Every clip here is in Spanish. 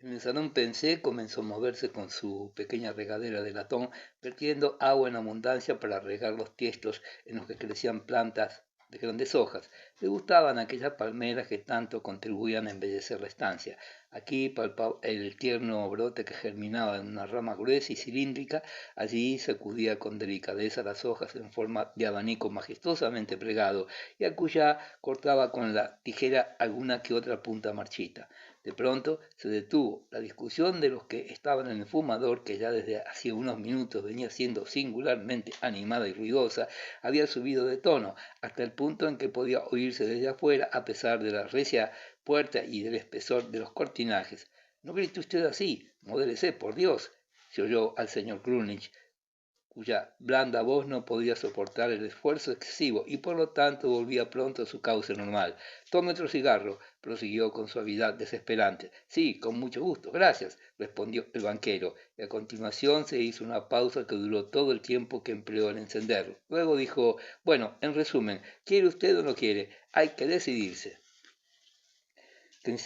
En el salón pensé comenzó a moverse con su pequeña regadera de latón, vertiendo agua en abundancia para regar los tiestos en los que crecían plantas de grandes hojas. Le gustaban aquellas palmeras que tanto contribuían a embellecer la estancia. Aquí palpaba el tierno brote que germinaba en una rama gruesa y cilíndrica, allí sacudía con delicadeza las hojas en forma de abanico majestuosamente plegado, y acullá cortaba con la tijera alguna que otra punta marchita. De pronto se detuvo la discusión de los que estaban en el fumador, que ya desde hacía unos minutos venía siendo singularmente animada y ruidosa, había subido de tono, hasta el punto en que podía oírse desde afuera, a pesar de la recia puerta y del espesor de los cortinajes. No grite usted así, modérese, por Dios, se oyó al señor Grunich, cuya blanda voz no podía soportar el esfuerzo excesivo y por lo tanto volvía pronto a su cauce normal. Tome otro cigarro, prosiguió con suavidad desesperante. Sí, con mucho gusto, gracias, respondió el banquero, y a continuación se hizo una pausa que duró todo el tiempo que empleó en encenderlo. Luego dijo, bueno, en resumen, ¿quiere usted o no quiere? Hay que decidirse.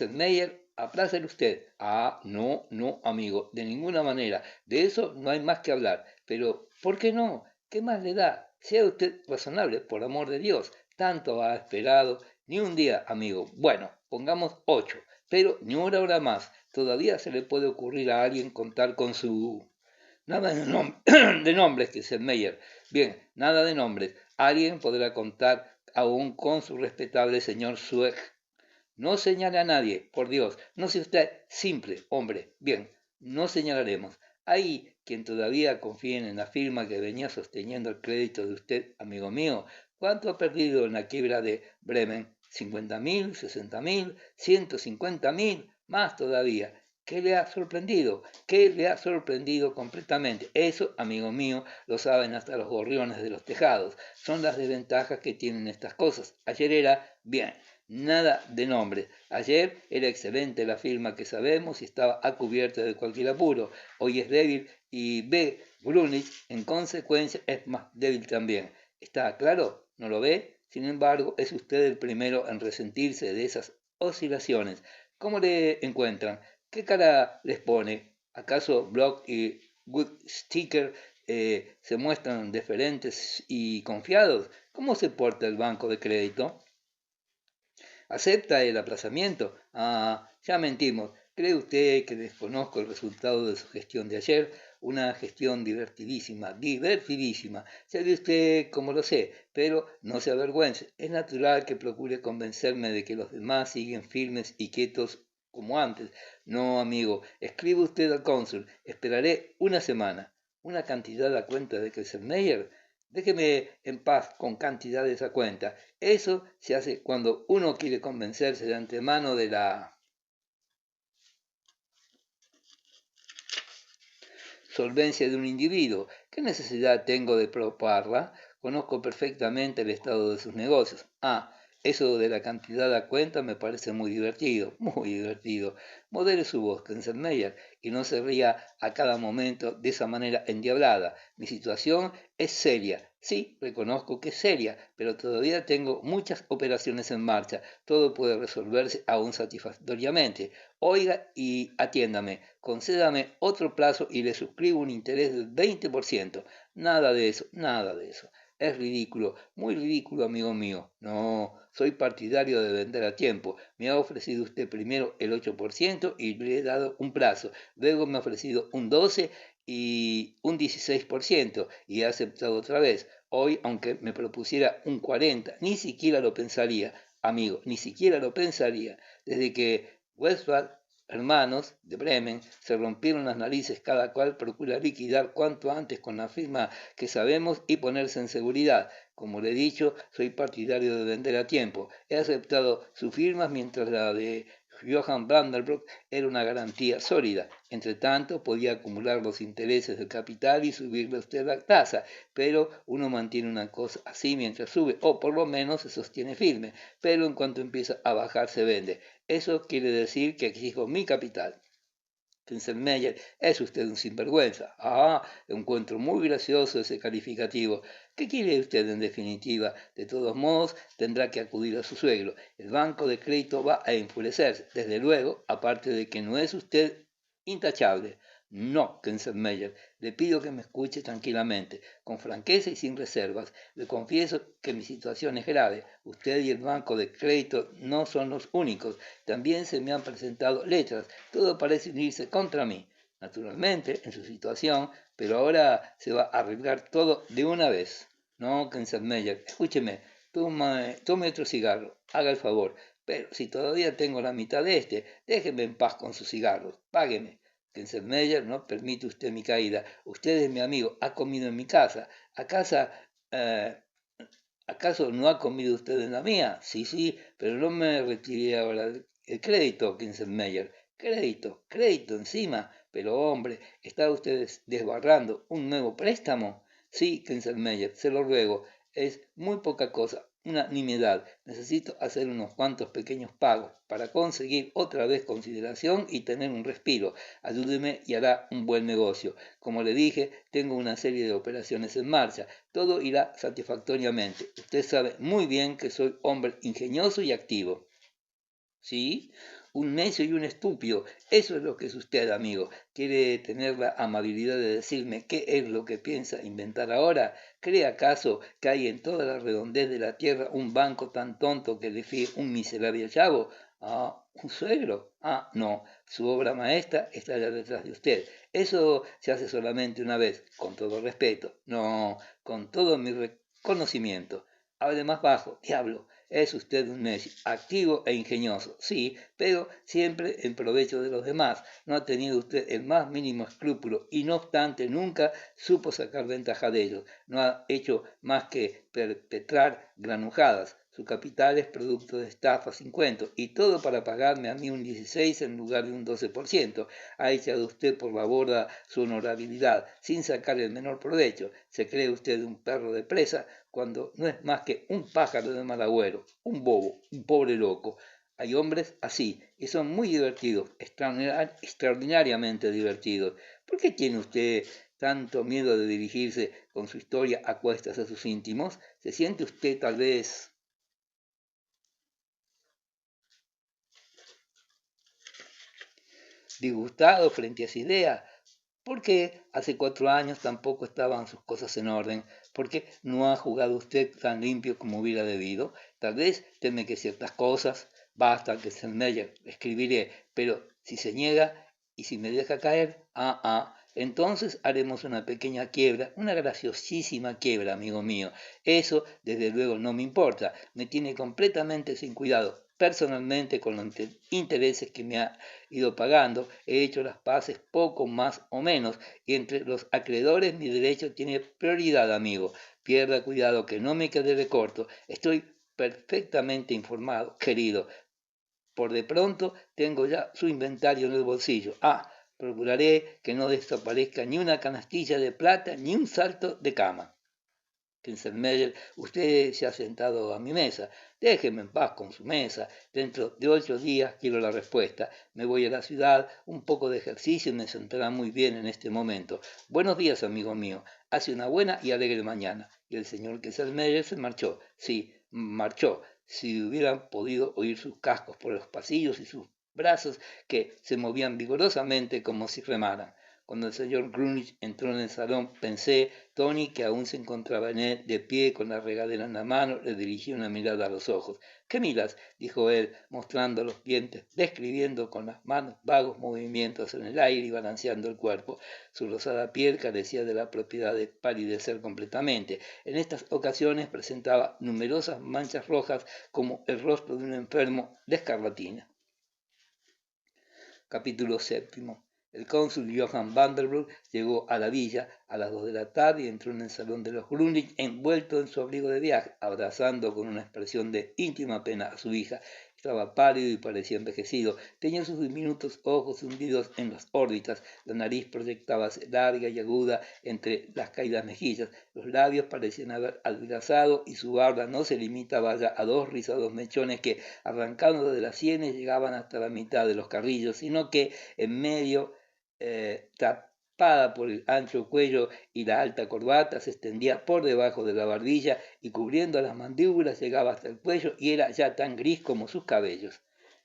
Meyer, aplácele usted. Ah, no, no, amigo, de ninguna manera. De eso no hay más que hablar. Pero, ¿por qué no? ¿Qué más le da? Sea usted razonable, por amor de Dios. Tanto ha esperado. Ni un día, amigo. Bueno, pongamos 8, pero ni una hora más. Todavía se le puede ocurrir a alguien contar con su... Nada de, de nombres, que Meyer. Bien, nada de nombres. Alguien podrá contar aún con su respetable señor Sueg. No señale a nadie, por Dios. No sea usted simple, hombre. Bien, no señalaremos. Hay quien todavía confíe en la firma que venía sosteniendo el crédito de usted, amigo mío. ¿Cuánto ha perdido en la quiebra de Bremen? ¿50.000, 60.000, 150.000? Más todavía. ¿Qué le ha sorprendido? ¿Qué le ha sorprendido completamente? Eso, amigo mío, lo saben hasta los gorriones de los tejados. Son las desventajas que tienen estas cosas. Ayer era bien. Nada de nombre. Ayer era excelente la firma que sabemos y estaba a cubierta de cualquier apuro. Hoy es débil y B. Grunich, en consecuencia, es más débil también. ¿Está claro? ¿No lo ve? Sin embargo, es usted el primero en resentirse de esas oscilaciones. ¿Cómo le encuentran? ¿Qué cara les pone? ¿Acaso Block y Sticker se muestran deferentes y confiados? ¿Cómo se porta el banco de crédito? ¿Acepta el aplazamiento? Ah, ya mentimos. ¿Cree usted que desconozco el resultado de su gestión de ayer? Una gestión divertidísima, divertidísima. Sabe usted cómo lo sé, pero no se avergüence. Es natural que procure convencerme de que los demás siguen firmes y quietos como antes. No, amigo, escribe usted al cónsul. Esperaré una semana. ¿Una cantidad a cuenta de Kesselmeyer? Déjeme en paz con cantidades a cuenta. Eso se hace cuando uno quiere convencerse de antemano de la solvencia de un individuo. ¿Qué necesidad tengo de probarla? Conozco perfectamente el estado de sus negocios. Ah, eso de la cantidad a cuenta me parece muy divertido, muy divertido. Modere su voz, Kenselmeyer, y no se ría a cada momento de esa manera endiablada. Mi situación es seria. Sí, reconozco que es seria, pero todavía tengo muchas operaciones en marcha. Todo puede resolverse aún satisfactoriamente. Oiga y atiéndame, concédame otro plazo y le suscribo un interés del 20%. Nada de eso, nada de eso. Es ridículo, muy ridículo, amigo mío. No, soy partidario de vender a tiempo. Me ha ofrecido usted primero el 8% y le he dado un plazo. Luego me ha ofrecido un 12% y un 16% y he aceptado otra vez. Hoy, aunque me propusiera un 40%, ni siquiera lo pensaría, amigo, ni siquiera lo pensaría. Desde que Westphal, hermanos de Bremen, se rompieron las narices, cada cual procura liquidar cuanto antes con la firma que sabemos y ponerse en seguridad. Como le he dicho, soy partidario de vender a tiempo. He aceptado sus firmas mientras la de Johann Vanderbroek era una garantía sólida. Entre tanto, podía acumular los intereses del capital y subirle a usted la tasa, pero uno mantiene una cosa así mientras sube, o por lo menos se sostiene firme, pero en cuanto empieza a bajar se vende. Eso quiere decir que exijo mi capital. Kinselmeyer, es usted un sinvergüenza. Ah, encuentro muy gracioso ese calificativo. ¿Qué quiere usted en definitiva? De todos modos, tendrá que acudir a su suegro. El banco de crédito va a enfurecerse. Desde luego, aparte de que no es usted intachable. No, Kenselmeyer, le pido que me escuche tranquilamente, con franqueza y sin reservas. Le confieso que mi situación es grave. Usted y el banco de crédito no son los únicos. También se me han presentado letras. Todo parece unirse contra mí. Naturalmente, en su situación, pero ahora se va a arreglar todo de una vez. No, Kenselmeyer, escúcheme, tome otro cigarro, haga el favor. Pero si todavía tengo la mitad de este, déjeme en paz con sus cigarros, págueme. Kenselmeyer, no permite usted mi caída. Usted es mi amigo, ha comido en mi casa. Eh, ¿Acaso no ha comido usted en la mía? Sí, sí, pero no me retiré ahora el crédito, Kinselmeyer. Crédito encima. Pero hombre, ¿está usted desbarrando un nuevo préstamo? Sí, Kinselmeyer, se lo ruego. Es muy poca cosa, una nimiedad. Necesito hacer unos cuantos pequeños pagos para conseguir otra vez consideración y tener un respiro. Ayúdeme y hará un buen negocio. Como le dije, tengo una serie de operaciones en marcha. Todo irá satisfactoriamente. Usted sabe muy bien que soy hombre ingenioso y activo. ¿Sí? Un necio y un estúpido. Eso es lo que es usted, amigo. ¿Quiere tener la amabilidad de decirme qué es lo que piensa inventar ahora? ¿Cree acaso que hay en toda la redondez de la tierra un banco tan tonto que le fíe un miserable chavo? Ah, ¿un suegro? Ah, no. Su obra maestra está allá detrás de usted. Eso se hace solamente una vez, con todo respeto. No, con todo mi reconocimiento. Hable más bajo, diablo. Es usted un necio, activo e ingenioso, sí, pero siempre en provecho de los demás. No ha tenido usted el más mínimo escrúpulo y no obstante nunca supo sacar ventaja de ellos. No ha hecho más que perpetrar granujadas. Su capital es producto de estafas sin cuento y todo para pagarme a mí un 16 en lugar de un 12%. Ha echado usted por la borda su honorabilidad sin sacar el menor provecho. Se cree usted un perro de presa cuando no es más que un pájaro de mal agüero, un bobo, un pobre loco. Hay hombres así, y son muy divertidos, extraordinariamente divertidos. ¿Por qué tiene usted tanto miedo de dirigirse con su historia a cuestas a sus íntimos? ¿Se siente usted tal vez disgustado frente a esa idea? Porque hace 4 años tampoco estaban sus cosas en orden, porque no ha jugado usted tan limpio como hubiera debido. Tal vez teme que ciertas cosas, basta que se Selmayr, escribiré, pero si se niega y si me deja caer, entonces haremos una pequeña quiebra, una graciosísima quiebra, amigo mío. Eso, desde luego, no me importa, me tiene completamente sin cuidado. Personalmente, con los intereses que me ha ido pagando, he hecho las paces poco más o menos, y entre los acreedores mi derecho tiene prioridad, amigo. Pierda cuidado que no me quede corto. Estoy perfectamente informado, querido. Por de pronto tengo ya su inventario en el bolsillo. Procuraré que no desaparezca ni una canastilla de plata ni un salto de cama. Kinselmeyer, usted se ha sentado a mi mesa. Déjeme en paz con su mesa. Dentro de 8 días quiero la respuesta. Me voy a la ciudad, un poco de ejercicio me sentará muy bien en este momento. Buenos días, amigo mío. Hace una buena y alegre mañana. Y el señor Kinselmeyer se marchó. Sí, marchó. Si hubieran podido oír sus cascos por los pasillos y sus brazos que se movían vigorosamente como si remaran. Cuando el señor Grunich entró en el salón, pensé, Tony, que aún se encontraba en él, de pie, con la regadera en la mano, le dirigí una mirada a los ojos. ¿Qué miras? Dijo él, mostrando los dientes, describiendo con las manos vagos movimientos en el aire y balanceando el cuerpo. Su rosada piel carecía de la propiedad de palidecer completamente. En estas ocasiones presentaba numerosas manchas rojas como el rostro de un enfermo de escarlatina. Capítulo séptimo. El cónsul Johann Vanderburg llegó a la villa a las 2 de la tarde y entró en el salón de los Grunlich envuelto en su abrigo de viaje, abrazando con una expresión de íntima pena a su hija. Estaba pálido y parecía envejecido. Tenía sus diminutos ojos hundidos en las órbitas, la nariz proyectábase larga y aguda entre las caídas mejillas, los labios parecían haber adelgazado y su barba no se limitaba ya a 2 rizados mechones que, arrancando de las sienes, llegaban hasta la mitad de los carrillos, sino que en medio tapada por el ancho cuello y la alta corbata, se extendía por debajo de la barbilla y cubriendo las mandíbulas llegaba hasta el cuello y era ya tan gris como sus cabellos.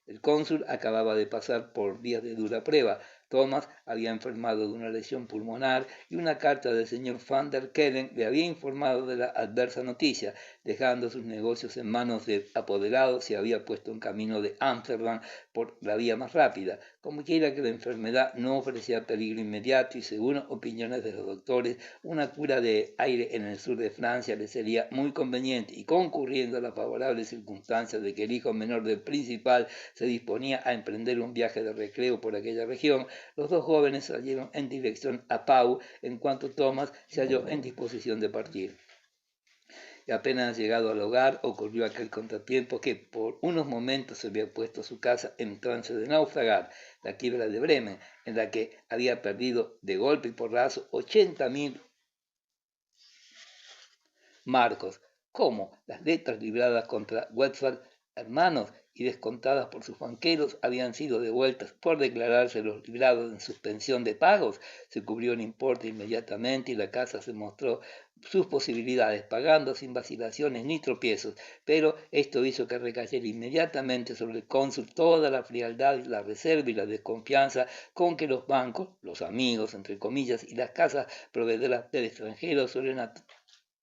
El cónsul acababa de pasar por días de dura prueba. Thomas había enfermado de una lesión pulmonar y una carta del señor Van der Kellen le había informado de la adversa noticia. Dejando sus negocios en manos de apoderados, se había puesto en camino de Ámsterdam por la vía más rápida. Como quiera que la enfermedad no ofrecía peligro inmediato y según opiniones de los doctores, una cura de aire en el sur de Francia le sería muy conveniente, y concurriendo a las favorables circunstancias de que el hijo menor del principal se disponía a emprender un viaje de recreo por aquella región, los dos jóvenes salieron en dirección a Pau en cuanto Thomas se halló en disposición de partir. Y apenas llegado al hogar ocurrió aquel contratiempo que por unos momentos había puesto a su casa en trance de naufragar, la quiebra de Bremen, en la que había perdido de golpe y porrazo 80.000 marcos. ¿Cómo? Las letras libradas contra Westphal, hermanos, y descontadas por sus banqueros, habían sido devueltas por declararse los librados en suspensión de pagos. Se cubrió el importe inmediatamente y la casa se mostró sus posibilidades, pagando sin vacilaciones ni tropiezos, pero esto hizo que recayera inmediatamente sobre el cónsul toda la frialdad y la reserva y la desconfianza con que los bancos, los amigos, entre comillas, y las casas proveedoras del extranjero suelen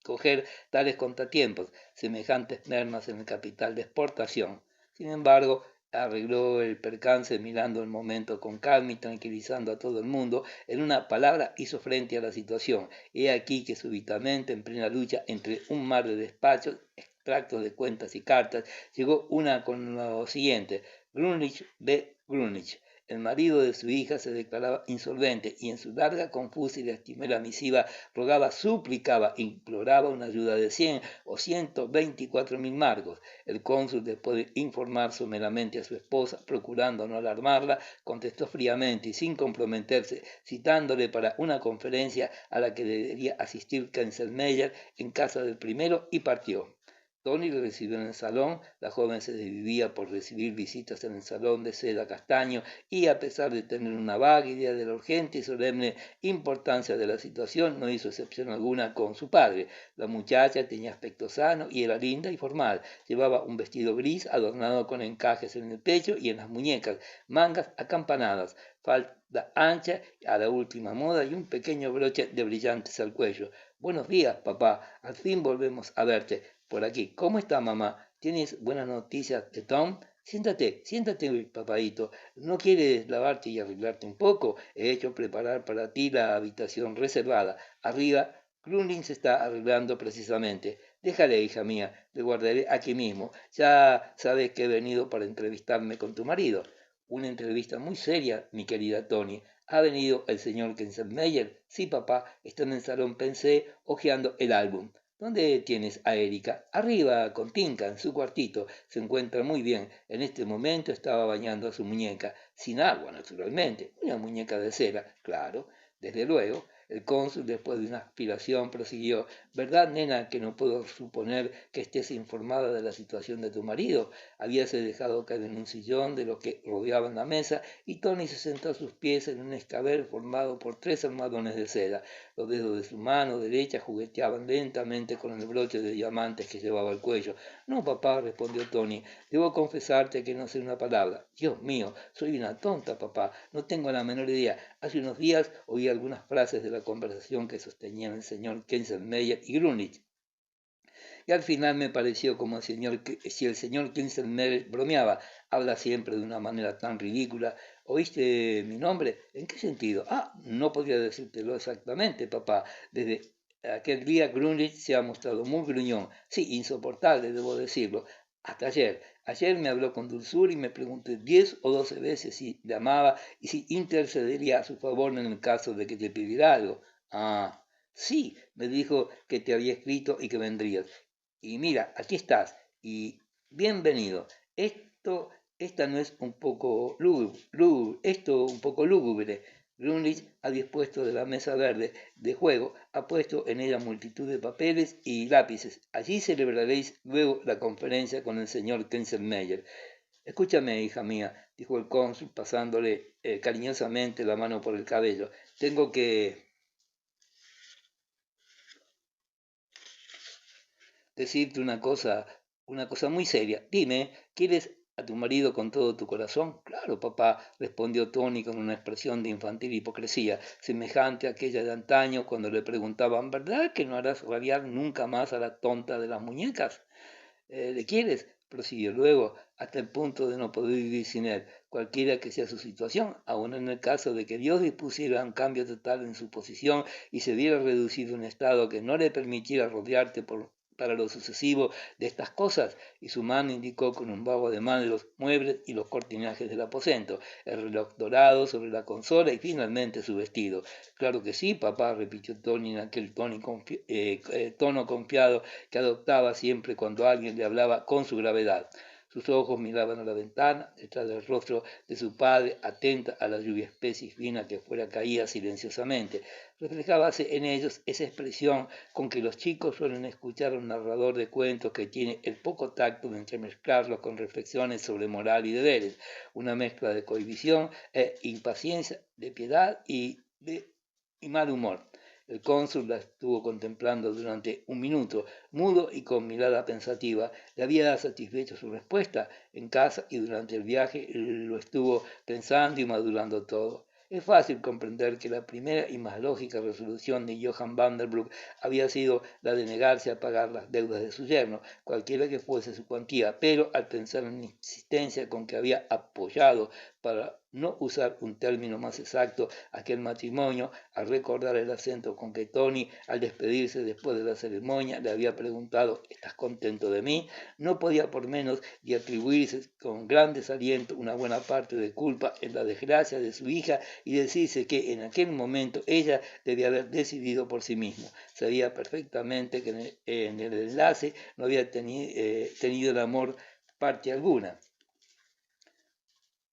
coger tales contratiempos, semejantes mermas en el capital de exportación. Sin embargo, arregló el percance mirando el momento con calma y tranquilizando a todo el mundo. En una palabra, hizo frente a la situación. He aquí que súbitamente, en plena lucha entre un mar de despachos, extractos de cuentas y cartas, llegó una con lo siguiente: Grunlich B. Grunlich, el marido de su hija, se declaraba insolvente y en su larga, confusa y lastimera misiva rogaba, suplicaba, imploraba una ayuda de 100 o 124.000 marcos. El cónsul, después de informar someramente a su esposa, procurando no alarmarla, contestó fríamente y sin comprometerse, citándole para una conferencia a la que debería asistir Kanzelmeyer en casa del primero, y partió. Tony le recibió en el salón. La joven se desvivía por recibir visitas en el salón de seda castaño y, a pesar de tener una vaga idea de la urgente y solemne importancia de la situación, no hizo excepción alguna con su padre. La muchacha tenía aspecto sano y era linda y formal. Llevaba un vestido gris adornado con encajes en el pecho y en las muñecas, mangas acampanadas, falda ancha a la última moda y un pequeño broche de brillantes al cuello. Buenos días, papá. Al fin volvemos a verte por aquí. ¿Cómo está, mamá? ¿Tienes buenas noticias de Tom? Siéntate, papadito. ¿No quieres lavarte y arreglarte un poco? He hecho preparar para ti la habitación reservada. Arriba, Grunling se está arreglando precisamente. Déjale, hija mía, le guardaré aquí mismo. Ya sabes que he venido para entrevistarme con tu marido. Una entrevista muy seria, mi querida Tony. ¿Ha venido el señor Kenselmeyer? Sí, papá, está en el salón, pensé, hojeando el álbum. ¿Dónde tienes a Erika? Arriba, con Tinka, en su cuartito. Se encuentra muy bien. En este momento estaba bañando a su muñeca, sin agua, naturalmente. Una muñeca de cera, claro, desde luego. El cónsul, después de una aspiración, prosiguió: ¿Verdad, nena, que no puedo suponer que estés informada de la situación de tu marido? Habíase dejado caer en un sillón de los que rodeaban la mesa, y Tony se sentó a sus pies en un escabel formado por 3 almohadones de seda. Los dedos de su mano derecha jugueteaban lentamente con el broche de diamantes que llevaba al cuello. No, papá, respondió Tony, debo confesarte que no sé una palabra. Dios mío, soy una tonta, papá, no tengo la menor idea. Hace unos días oí algunas frases de la conversación que sostenían el señor Kenselmeyer y Grunlich, y al final me pareció como si el señor Kinselmeyer bromeaba. Habla siempre de una manera tan ridícula. ¿Oíste mi nombre? ¿En qué sentido? Ah, no podría decírtelo exactamente, papá. Desde aquel día Grunlich se ha mostrado muy gruñón. Sí, insoportable, debo decirlo. Hasta ayer. Ayer me habló con dulzura y me preguntó 10 o 12 veces si le amaba y si intercedería a su favor en el caso de que te pidiera algo. Ah, sí, me dijo que te había escrito y que vendrías. Y mira, aquí estás, y bienvenido. Esta no es un poco esto un poco lúgubre. Grunlich ha dispuesto de la mesa verde de juego, ha puesto en ella multitud de papeles y lápices. Allí celebraréis luego la conferencia con el señor Kenselmeyer. Escúchame, hija mía, dijo el cónsul, pasándole cariñosamente la mano por el cabello. Tengo que decirte una cosa muy seria. Dime, ¿quieres a tu marido con todo tu corazón? Claro, papá, respondió Tony con una expresión de infantil hipocresía, semejante a aquella de antaño cuando le preguntaban, ¿verdad que no harás rabiar nunca más a la tonta de las muñecas? ¿Le quieres? Prosiguió luego, hasta el punto de no poder vivir sin él, cualquiera que sea su situación, aun en el caso de que Dios dispusiera un cambio total en su posición y se viera reducido a un estado que no le permitiera rodearte para lo sucesivo de estas cosas, y su mano indicó con un vago ademán los muebles y los cortinajes del aposento, el reloj dorado sobre la consola y finalmente su vestido. Claro que sí, papá, repitió Tony en aquel tono confiado que adoptaba siempre cuando alguien le hablaba con su gravedad. Sus ojos miraban a la ventana, detrás del rostro de su padre, atenta a la lluvia espesa y fina que fuera caía silenciosamente. Reflejábase en ellos esa expresión con que los chicos suelen escuchar a un narrador de cuentos que tiene el poco tacto de entremezclarlos con reflexiones sobre moral y deberes, una mezcla de cohibición e impaciencia, de piedad y mal humor. El cónsul la estuvo contemplando durante un minuto, mudo y con mirada pensativa. Le había satisfecho su respuesta en casa y durante el viaje lo estuvo pensando y madurando todo. Es fácil comprender que la primera y más lógica resolución de Johann Vanderbroek había sido la de negarse a pagar las deudas de su yerno, cualquiera que fuese su cuantía, pero al pensar en la insistencia con que había apoyado, para no usar un término más exacto, aquel matrimonio, al recordar el acento con que Tony, al despedirse después de la ceremonia, le había preguntado ¿estás contento de mí?, no podía por menos de atribuirse con gran desaliento una buena parte de culpa en la desgracia de su hija y decirse que en aquel momento ella debía haber decidido por sí misma. Sabía perfectamente que en el enlace no había tenido el amor parte alguna,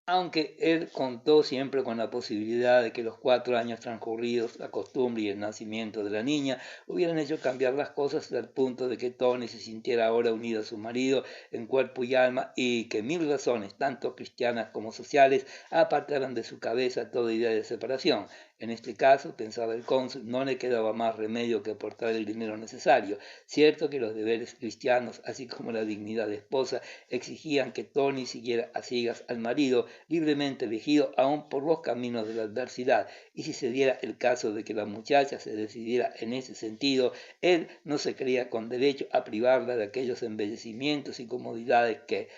aunque él contó siempre con la posibilidad de que los 4 años transcurridos, la costumbre y el nacimiento de la niña hubieran hecho cambiar las cosas al punto de que Tony se sintiera ahora unido a su marido en cuerpo y alma y que mil razones, tanto cristianas como sociales, apartaran de su cabeza toda idea de separación. En este caso, pensaba el cónsul, no le quedaba más remedio que aportar el dinero necesario. Cierto que los deberes cristianos, así como la dignidad de esposa, exigían que Tony siguiera a ciegas al marido, libremente elegido aún por los caminos de la adversidad, y si se diera el caso de que la muchacha se decidiera en ese sentido, él no se creía con derecho a privarla de aquellos embellecimientos y comodidades que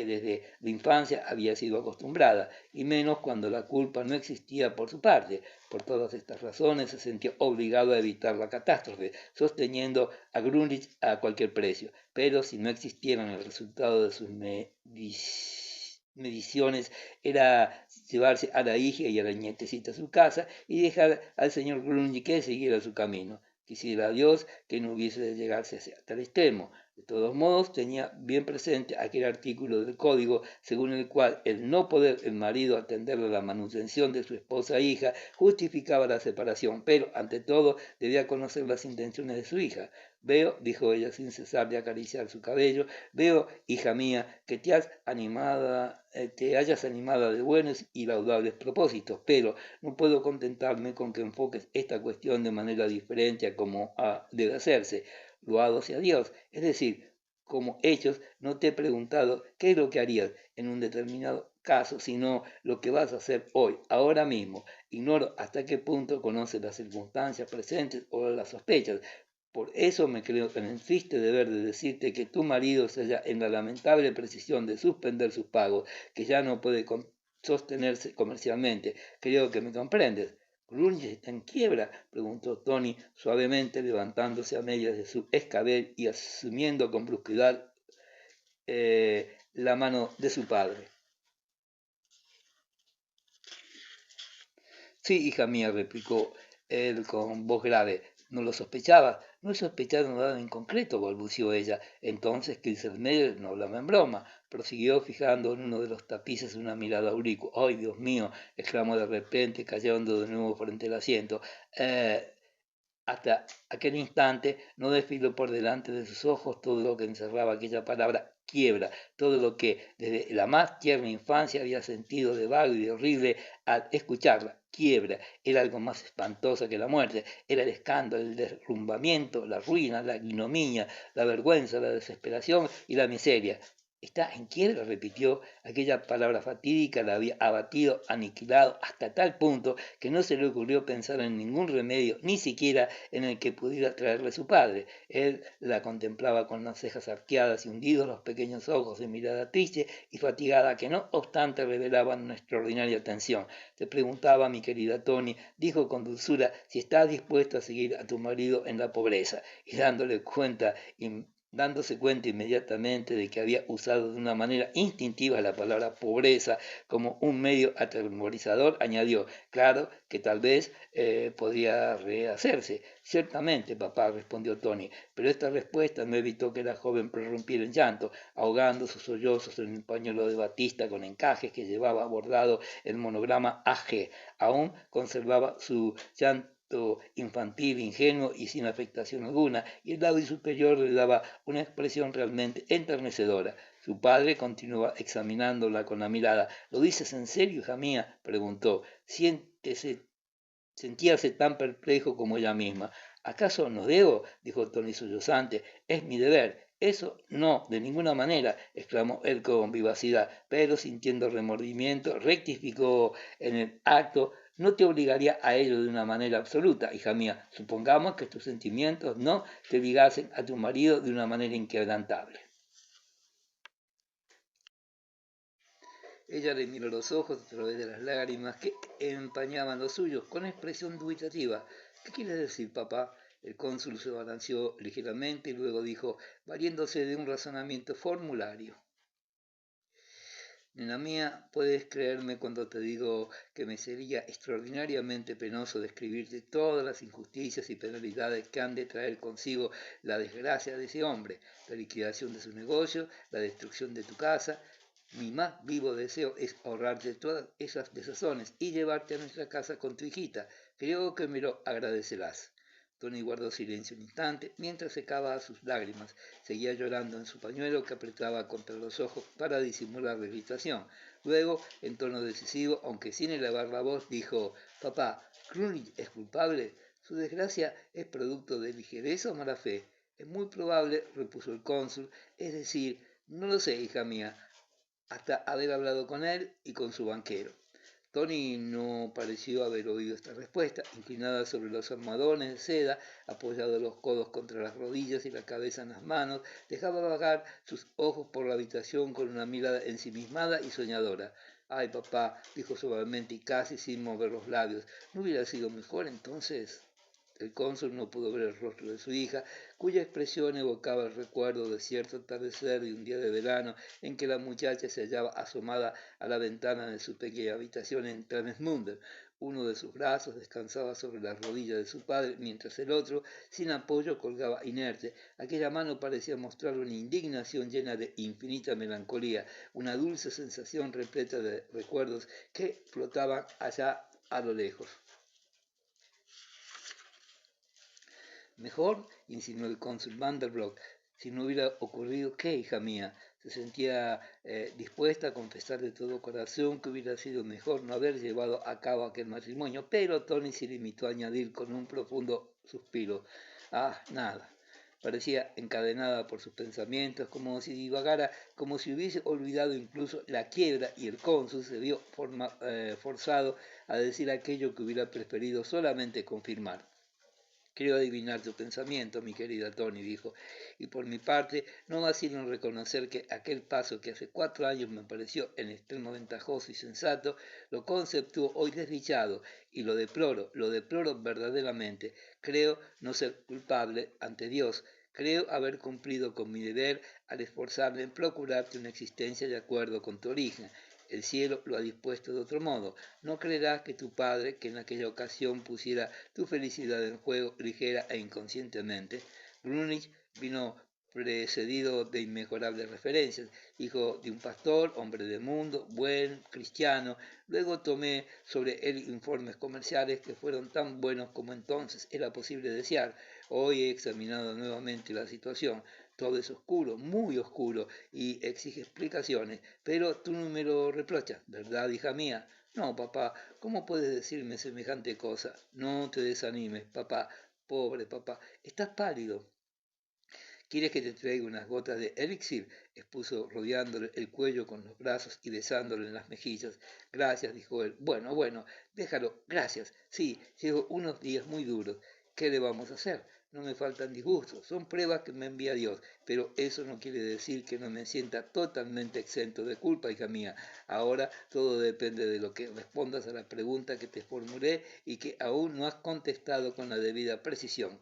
desde la infancia había sido acostumbrada, y menos cuando la culpa no existía por su parte. Por todas estas razones se sintió obligado a evitar la catástrofe, sosteniendo a Grunwich a cualquier precio, pero si no existieran el resultado de sus mediciones era llevarse a la hija y a la nietecita a su casa y dejar al señor Grunwich que siguiera su camino. Quisiera a Dios que no hubiese de llegarse hasta tal extremo. De todos modos, tenía bien presente aquel artículo del código según el cual el no poder el marido atenderle a la manutención de su esposa e hija justificaba la separación, pero ante todo debía conocer las intenciones de su hija. Veo, dijo ella sin cesar de acariciar su cabello, veo, hija mía, que te hayas animada de buenos y laudables propósitos, pero no puedo contentarme con que enfoques esta cuestión de manera diferente a como debe hacerse. Loado sea Dios. Es decir, como hechos, no te he preguntado qué es lo que harías en un determinado caso, sino lo que vas a hacer hoy, ahora mismo. Ignoro hasta qué punto conoces las circunstancias presentes o las sospechas. Por eso me creo en el triste deber de decirte que tu marido se halla en la lamentable precisión de suspender sus pagos, que ya no puede sostenerse comercialmente. Creo que me comprendes. ¿Grunge está en quiebra?, preguntó Tony suavemente, levantándose a medias de su escabel y asumiendo con brusquedad la mano de su padre. Sí, hija mía, replicó él con voz grave. ¿No lo sospechaba? No he sospechado nada en concreto, balbució ella. Entonces Kilselmeyer no hablaba en broma. Prosiguió fijando en uno de los tapices una mirada auricua. ¡Ay, Dios mío!, exclamó de repente, cayendo de nuevo frente al asiento. Hasta aquel instante no desfiló por delante de sus ojos todo lo que encerraba aquella palabra quiebra, todo lo que desde la más tierna infancia había sentido de vago y de horrible al escucharla. Quiebra era algo más espantoso que la muerte, era el escándalo, el derrumbamiento, la ruina, la ignominia, la vergüenza, la desesperación y la miseria. ¿Está en quiebra? Repitió. Aquella palabra fatídica la había abatido, aniquilado, hasta tal punto que no se le ocurrió pensar en ningún remedio, ni siquiera en el que pudiera traerle su padre. Él la contemplaba con las cejas arqueadas y hundidos los pequeños ojos de mirada triste y fatigada que no obstante revelaban una extraordinaria atención. Te preguntaba, mi querida Tony, dijo con dulzura, si estás dispuesto a seguir a tu marido en la pobreza, y dándose cuenta inmediatamente de que había usado de una manera instintiva la palabra pobreza como un medio atemorizador, añadió, claro que tal vez podría rehacerse. Ciertamente, papá, respondió Tony, pero esta respuesta no evitó que la joven prorrumpiera en llanto, ahogando sus sollozos en el pañuelo de batista con encajes que llevaba bordado el monograma AG. Aún conservaba su llanto infantil, ingenuo y sin afectación alguna, y el labio superior le daba una expresión realmente enternecedora. Su padre continuaba examinándola con la mirada. ¿Lo dices en serio, hija mía? Preguntó. Sentíase tan perplejo como ella misma. ¿Acaso no debo? Dijo Tony sollozante. Es mi deber. Eso no, de ninguna manera, exclamó él con vivacidad, pero sintiendo remordimiento, rectificó en el acto. No te obligaría a ello de una manera absoluta, hija mía. Supongamos que tus sentimientos no te ligasen a tu marido de una manera inquebrantable. Ella le miró los ojos a través de las lágrimas que empañaban los suyos con expresión dubitativa. ¿Qué quieres decir, papá? El cónsul se balanceó ligeramente y luego dijo, valiéndose de un razonamiento formulario. Nena mía, puedes creerme cuando te digo que me sería extraordinariamente penoso describirte todas las injusticias y penalidades que han de traer consigo la desgracia de ese hombre, la liquidación de su negocio, la destrucción de tu casa. Mi más vivo deseo es ahorrarte todas esas desazones y llevarte a nuestra casa con tu hijita. Creo que me lo agradecerás. Tony guardó silencio un instante mientras secaba sus lágrimas. Seguía llorando en su pañuelo que apretaba contra los ojos para disimular la irritación. Luego, en tono decisivo, aunque sin elevar la voz, dijo, papá, ¿Crunich es culpable? Su desgracia es producto de ligereza o mala fe. Es muy probable, repuso el cónsul, es decir, no lo sé, hija mía, hasta haber hablado con él y con su banquero. Tony no pareció haber oído esta respuesta. Inclinada sobre los almohadones de seda, apoyado los codos contra las rodillas y la cabeza en las manos, dejaba vagar sus ojos por la habitación con una mirada ensimismada y soñadora. Ay, papá, dijo suavemente y casi sin mover los labios, ¿no hubiera sido mejor entonces? El cónsul no pudo ver el rostro de su hija, cuya expresión evocaba el recuerdo de cierto atardecer de un día de verano en que la muchacha se hallaba asomada a la ventana de su pequeña habitación en Travesmunder. Uno de sus brazos descansaba sobre la rodilla de su padre, mientras el otro, sin apoyo, colgaba inerte. Aquella mano parecía mostrar una indignación llena de infinita melancolía, una dulce sensación repleta de recuerdos que flotaban allá a lo lejos. Mejor, insinuó el cónsul Vanderblock, si no hubiera ocurrido, ¿qué, hija mía? Se sentía dispuesta a confesar de todo corazón que hubiera sido mejor no haber llevado a cabo aquel matrimonio, pero Tony se limitó a añadir con un profundo suspiro, ah, nada. Parecía encadenada por sus pensamientos, como si divagara, como si hubiese olvidado incluso la quiebra, y el cónsul se vio forzado a decir aquello que hubiera preferido solamente confirmar. Creo adivinar tu pensamiento, mi querida Tony, dijo, y por mi parte no vacilo en reconocer que aquel paso que hace 4 años me pareció en extremo ventajoso y sensato, lo conceptúo hoy desdichado y lo deploro verdaderamente. Creo no ser culpable ante Dios, creo haber cumplido con mi deber al esforzarme en procurarte una existencia de acuerdo con tu origen. El cielo lo ha dispuesto de otro modo. No creerás que tu padre, que en aquella ocasión pusiera tu felicidad en juego ligera e inconscientemente. Grunich vino precedido de inmejorables referencias, hijo de un pastor, hombre de mundo, buen cristiano. Luego tomé sobre él informes comerciales que fueron tan buenos como entonces era posible desear. Hoy he examinado nuevamente la situación. Todo es oscuro, muy oscuro, y exige explicaciones, pero tú no me lo reprochas, ¿verdad, hija mía? No, papá, ¿cómo puedes decirme semejante cosa? No te desanimes, papá, pobre papá, estás pálido. ¿Quieres que te traiga unas gotas de elixir? Expuso rodeándole el cuello con los brazos y besándole en las mejillas. Gracias, dijo él. Bueno, bueno, déjalo, gracias. Sí, llevo unos días muy duros. ¿Qué le vamos a hacer? No me faltan disgustos, son pruebas que me envía Dios, pero eso no quiere decir que no me sienta totalmente exento de culpa, hija mía. Ahora todo depende de lo que respondas a la pregunta que te formulé y que aún no has contestado con la debida precisión.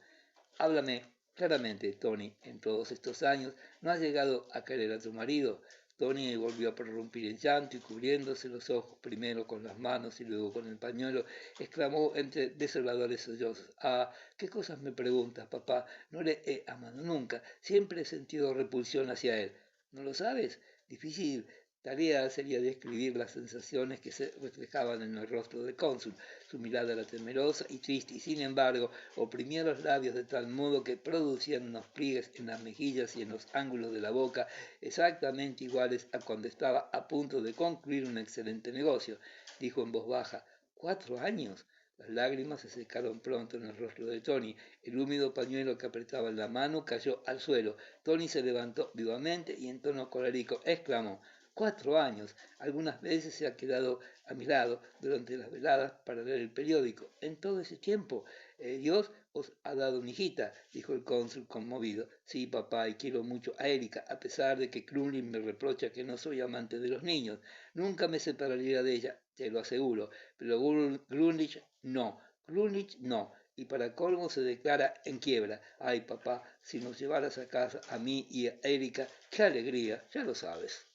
Háblame claramente, Tony. En todos estos años no has llegado a querer a tu marido. Tony volvió a prorrumpir en llanto y cubriéndose los ojos primero con las manos y luego con el pañuelo, exclamó entre desoladores sollozos: «Ah, ¿qué cosas me preguntas, papá? No le he amado nunca. Siempre he sentido repulsión hacia él. ¿No lo sabes? Difícil tarea sería describir las sensaciones que se reflejaban en el rostro del cónsul. Su mirada era temerosa y triste, y sin embargo oprimía los labios de tal modo que producían unos pliegues en las mejillas y en los ángulos de la boca exactamente iguales a cuando estaba a punto de concluir un excelente negocio. Dijo en voz baja: «¿4 años?». Las lágrimas se secaron pronto en el rostro de Tony. El húmedo pañuelo que apretaba en la mano cayó al suelo. Tony se levantó vivamente y en tono colérico exclamó: «4 años. Algunas veces se ha quedado a mi lado durante las veladas para leer el periódico. En todo ese tiempo, Dios os ha dado una hijita», dijo el cónsul conmovido. «Sí, papá, y quiero mucho a Erika, a pesar de que Crumlin me reprocha que no soy amante de los niños. Nunca me separaría de ella, te lo aseguro, pero Grunlich no, Grunlich no». Y para colmo se declara en quiebra. «Ay, papá, si nos llevaras a casa a mí y a Erika, qué alegría, ya lo sabes».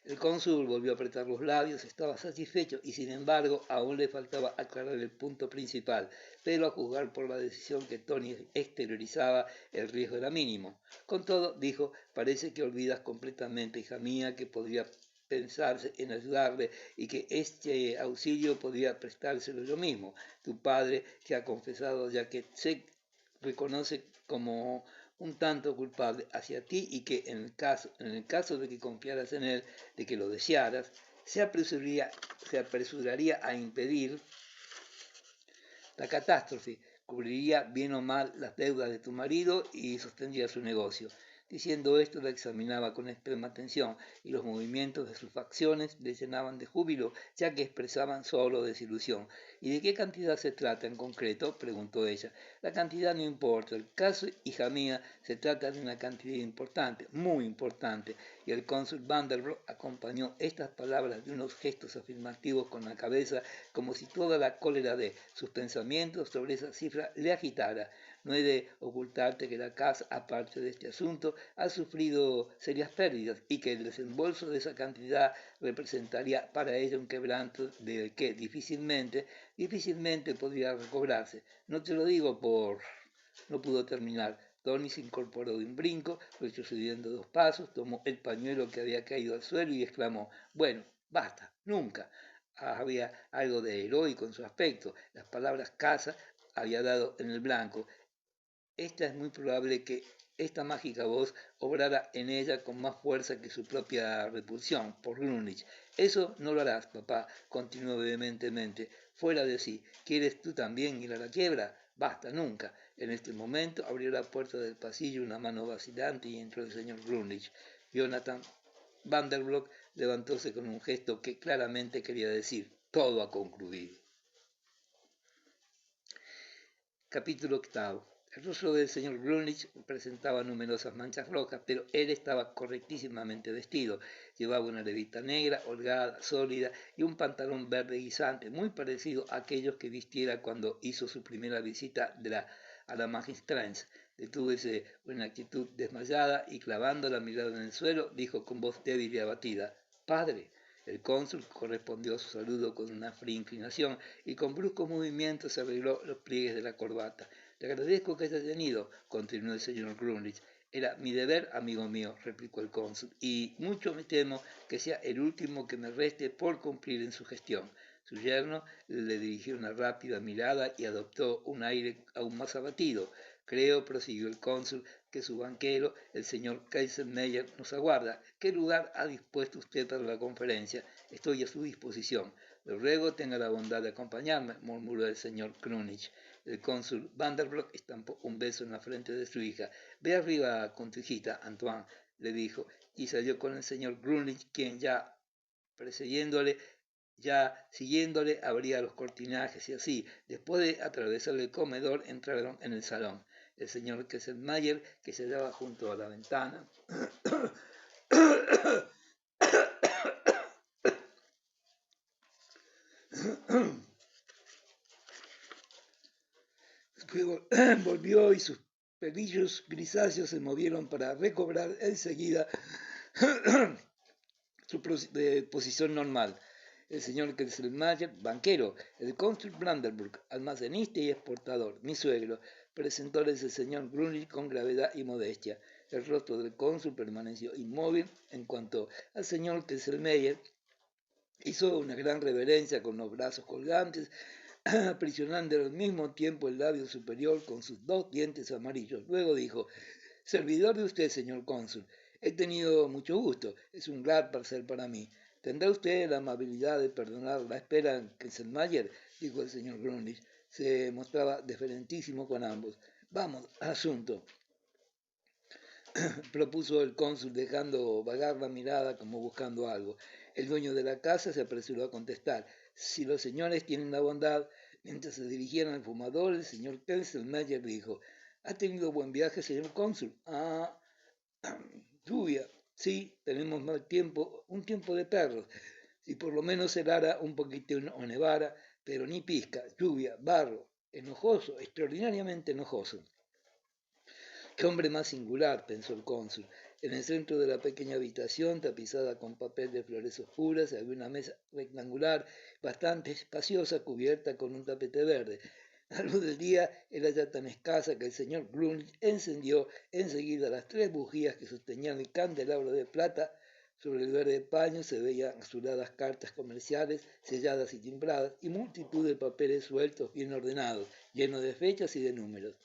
El cónsul volvió a apretar los labios, estaba satisfecho y sin embargo aún le faltaba aclarar el punto principal, pero a juzgar por la decisión que Tony exteriorizaba, el riesgo era mínimo. Con todo, dijo: «Parece que olvidas completamente, hija mía, que podría pensarse en ayudarle y que este auxilio podría prestárselo yo mismo. Tu padre, que ha confesado ya que se reconoce como un tanto culpable hacia ti y que en el caso de que confiaras en él, de que lo desearas, se apresuraría a impedir la catástrofe, cubriría bien o mal las deudas de tu marido y sostendría su negocio». Diciendo esto, la examinaba con extrema atención y los movimientos de sus facciones le llenaban de júbilo, ya que expresaban solo desilusión. «¿Y de qué cantidad se trata en concreto?», preguntó ella. «La cantidad no importa. El caso, hija mía, se trata de una cantidad importante, muy importante». Y el cónsul Vanderbroek acompañó estas palabras de unos gestos afirmativos con la cabeza, como si toda la cólera de sus pensamientos sobre esa cifra le agitara. «No he de ocultarte que la casa, aparte de este asunto, ha sufrido serias pérdidas y que el desembolso de esa cantidad representaría para ella un quebranto del que difícilmente podría recobrarse. No te lo digo por...». No pudo terminar. Tony se incorporó de un brinco, retrocediendo 2 pasos, tomó el pañuelo que había caído al suelo y exclamó: «Bueno, basta, nunca». Había algo de heroico en su aspecto. Las palabras «casa» había dado en el blanco. Es muy probable que esta mágica voz obrara en ella con más fuerza que su propia repulsión por Grunlich. «Eso no lo harás, papá», continuó vehementemente, fuera de sí. «¿Quieres tú también ir a la quiebra? Basta, nunca». En este momento abrió la puerta del pasillo una mano vacilante y entró el señor Grunlich. Jonathan Vanderbroek levantóse con un gesto que claramente quería decir: «Todo ha concluido». Capítulo octavo. El rostro del señor Grunlich presentaba numerosas manchas rojas, pero él estaba correctísimamente vestido. Llevaba una levita negra, holgada, sólida, y un pantalón verde guisante, muy parecido a aquellos que vistiera cuando hizo su primera visita a la Magistranz. Detúvese en actitud desmayada y clavando la mirada en el suelo, dijo con voz débil y abatida: «Padre». El cónsul correspondió a su saludo con una fría inclinación y con bruscos movimientos se arregló los pliegues de la corbata. «Le agradezco que haya venido», continuó el señor Grunlich. «Era mi deber, amigo mío», replicó el cónsul, «y mucho me temo que sea el último que me reste por cumplir en su gestión». Su yerno le dirigió una rápida mirada y adoptó un aire aún más abatido. «Creo», prosiguió el cónsul, «que su banquero, el señor Kaisermeyer, nos aguarda. ¿Qué lugar ha dispuesto usted para la conferencia? Estoy a su disposición». Le ruego tenga la bondad de acompañarme, murmuró el señor Grunich. El cónsul Vanderbroek estampó un beso en la frente de su hija. Ve arriba con tu hijita, Antoine, le dijo, y salió con el señor Grunich, quien ya siguiéndole, abría los cortinajes y así, después de atravesar el comedor, entraron en el salón. El señor Kesselmayer, que se hallaba junto a la ventana, volvió y sus pelillos grisáceos se movieron para recobrar enseguida su posición normal. El señor Kesselmayer, banquero, el cónsul Brandenburg, almacenista y exportador, mi suegro, presentóles el señor Grunlich con gravedad y modestia. El rostro del cónsul permaneció inmóvil. En cuanto al señor Kesselmayer, hizo una gran reverencia con los brazos colgantes, aprisionando al mismo tiempo el labio superior con sus dos dientes amarillos. Luego dijo, servidor de usted, señor cónsul, he tenido mucho gusto, es un gran placer para mí. ¿Tendrá usted la amabilidad de perdonar la espera en Kesselmayer? Dijo el señor Grunlich. Se mostraba deferentísimo con ambos. Vamos, al asunto, propuso el cónsul dejando vagar la mirada como buscando algo. El dueño de la casa se apresuró a contestar. Si los señores tienen la bondad. Mientras se dirigían al fumador, el señor Kesselmayer dijo, ¿ha tenido buen viaje, señor cónsul? Ah, lluvia. Sí, tenemos mal tiempo, un tiempo de perros. Si por lo menos helara un poquito o nevara, pero ni pizca, lluvia, barro, enojoso, extraordinariamente enojoso. Qué hombre más singular, pensó el cónsul. En el centro de la pequeña habitación, tapizada con papel de flores oscuras, había una mesa rectangular, bastante espaciosa, cubierta con un tapete verde. La luz del día era ya tan escasa que el señor Grunlich encendió enseguida las 3 bujías que sostenían el candelabro de plata. Sobre el verde paño se veían azuladas cartas comerciales, selladas y timbradas, y multitud de papeles sueltos, bien ordenados, llenos de fechas y de números.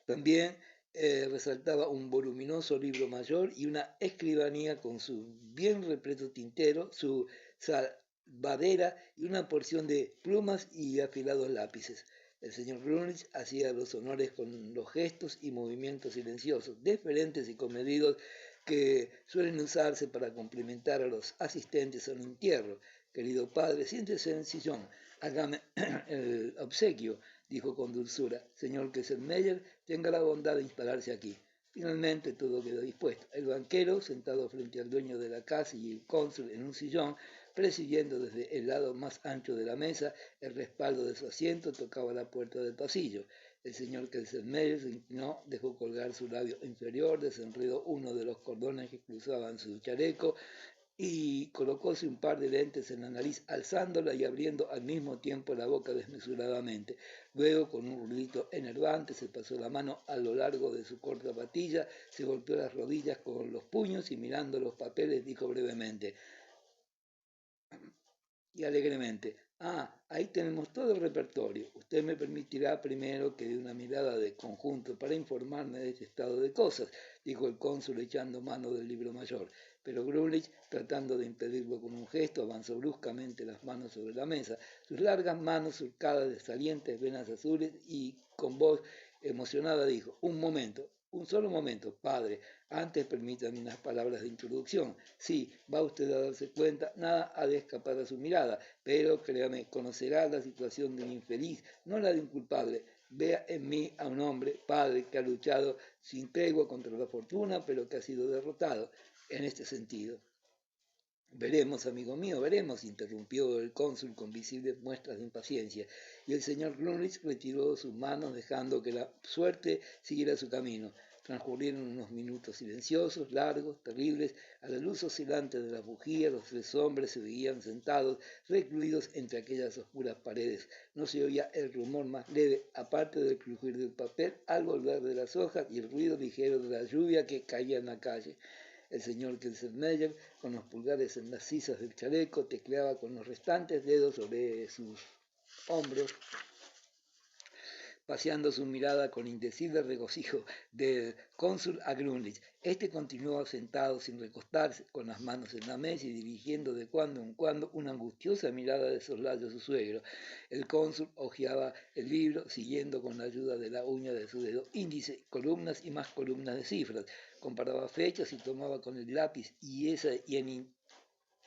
También resaltaba un voluminoso libro mayor y una escribanía con su bien repleto tintero, su salvadera y una porción de plumas y afilados lápices. El señor Grunlich hacía los honores con los gestos y movimientos silenciosos, deferentes y comedidos que suelen usarse para cumplimentar a los asistentes a un entierro. Querido padre, siéntese en el sillón, hágame el obsequio, dijo con dulzura. Señor Kesselmayer, tenga la bondad de instalarse aquí. Finalmente todo quedó dispuesto. El banquero, sentado frente al dueño de la casa, y el cónsul en un sillón, presidiendo desde el lado más ancho de la mesa, el respaldo de su asiento tocaba la puerta del pasillo. El señor Kesselmayer se inclinó, dejó colgar su labio inferior, desenredó uno de los cordones que cruzaban su chaleco y colocóse un par de lentes en la nariz, alzándola y abriendo al mismo tiempo la boca desmesuradamente. Luego, con un ruidito enervante, se pasó la mano a lo largo de su corta patilla, se golpeó las rodillas con los puños y mirando los papeles dijo brevemente y alegremente, ahí tenemos todo el repertorio. Usted me permitirá primero que dé una mirada de conjunto para informarme de este estado de cosas, dijo el cónsul echando mano del libro mayor. Pero Grunlich, tratando de impedirlo con un gesto, avanzó bruscamente las manos sobre la mesa, sus largas manos surcadas de salientes venas azules, y con voz emocionada dijo, un solo momento, padre, antes permítame unas palabras de introducción. Sí, va usted a darse cuenta, nada ha de escapar a su mirada, pero créame, conocerá la situación de un infeliz, no la de un culpable. Vea en mí a un hombre, padre, que ha luchado sin tregua contra la fortuna, pero que ha sido derrotado en este sentido. Veremos, amigo mío, veremos, interrumpió el cónsul con visibles muestras de impaciencia, y el señor Grunlich retiró sus manos dejando que la suerte siguiera su camino. Transcurrieron unos minutos silenciosos, largos, terribles. A la luz oscilante de la bujía, los 3 hombres se veían sentados, recluidos entre aquellas oscuras paredes. No se oía el rumor más leve, aparte del crujir del papel al volver de las hojas y el ruido ligero de la lluvia que caía en la calle. El señor Kesselmayer, con los pulgares en las sisas del chaleco, tecleaba con los restantes dedos sobre sus hombros paseando su mirada con indecible regocijo del cónsul a Grunlich. Este continuó sentado sin recostarse, con las manos en la mesa y dirigiendo de cuando en cuando una angustiosa mirada de soslayo a su suegro. El cónsul hojeaba el libro, siguiendo con la ayuda de la uña de su dedo índice columnas y más columnas de cifras. Comparaba fechas y tomaba con el lápiz y en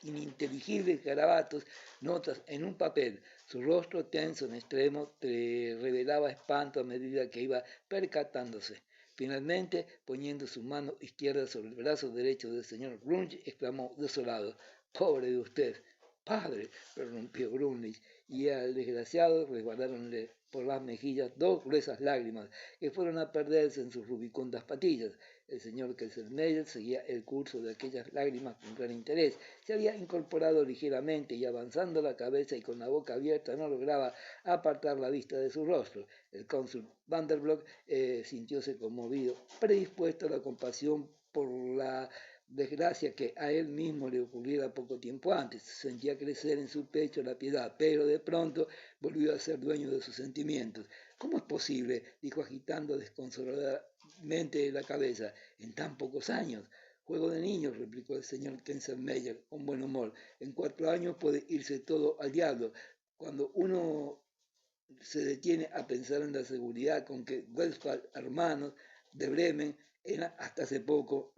ininteligibles garabatos, notas en un papel. Su rostro tenso en extremo revelaba espanto a medida que iba percatándose. Finalmente, poniendo su mano izquierda sobre el brazo derecho del señor Grunge, exclamó desolado: «¡Pobre de usted!». «Padre», prorrumpió Grunlich, y al desgraciado resbaláronle por las mejillas dos gruesas lágrimas que fueron a perderse en sus rubicundas patillas. El señor Kelselmeyer seguía el curso de aquellas lágrimas con gran interés. Se había incorporado ligeramente y avanzando la cabeza y con la boca abierta no lograba apartar la vista de su rostro. El cónsul Vanderblock sintióse conmovido, predispuesto a la compasión por la desgracia que a él mismo le ocurriera poco tiempo antes. Sentía crecer en su pecho la piedad, pero de pronto volvió a ser dueño de sus sentimientos. «¿Cómo es posible?», dijo agitando desconsoladamente la cabeza, «en tan pocos años». «Juego de niños», replicó el señor Kelsenmeyer con buen humor. «En 4 años puede irse todo al diablo. Cuando uno se detiene a pensar en la seguridad con que Westphal, hermanos de Bremen, era hasta hace poco».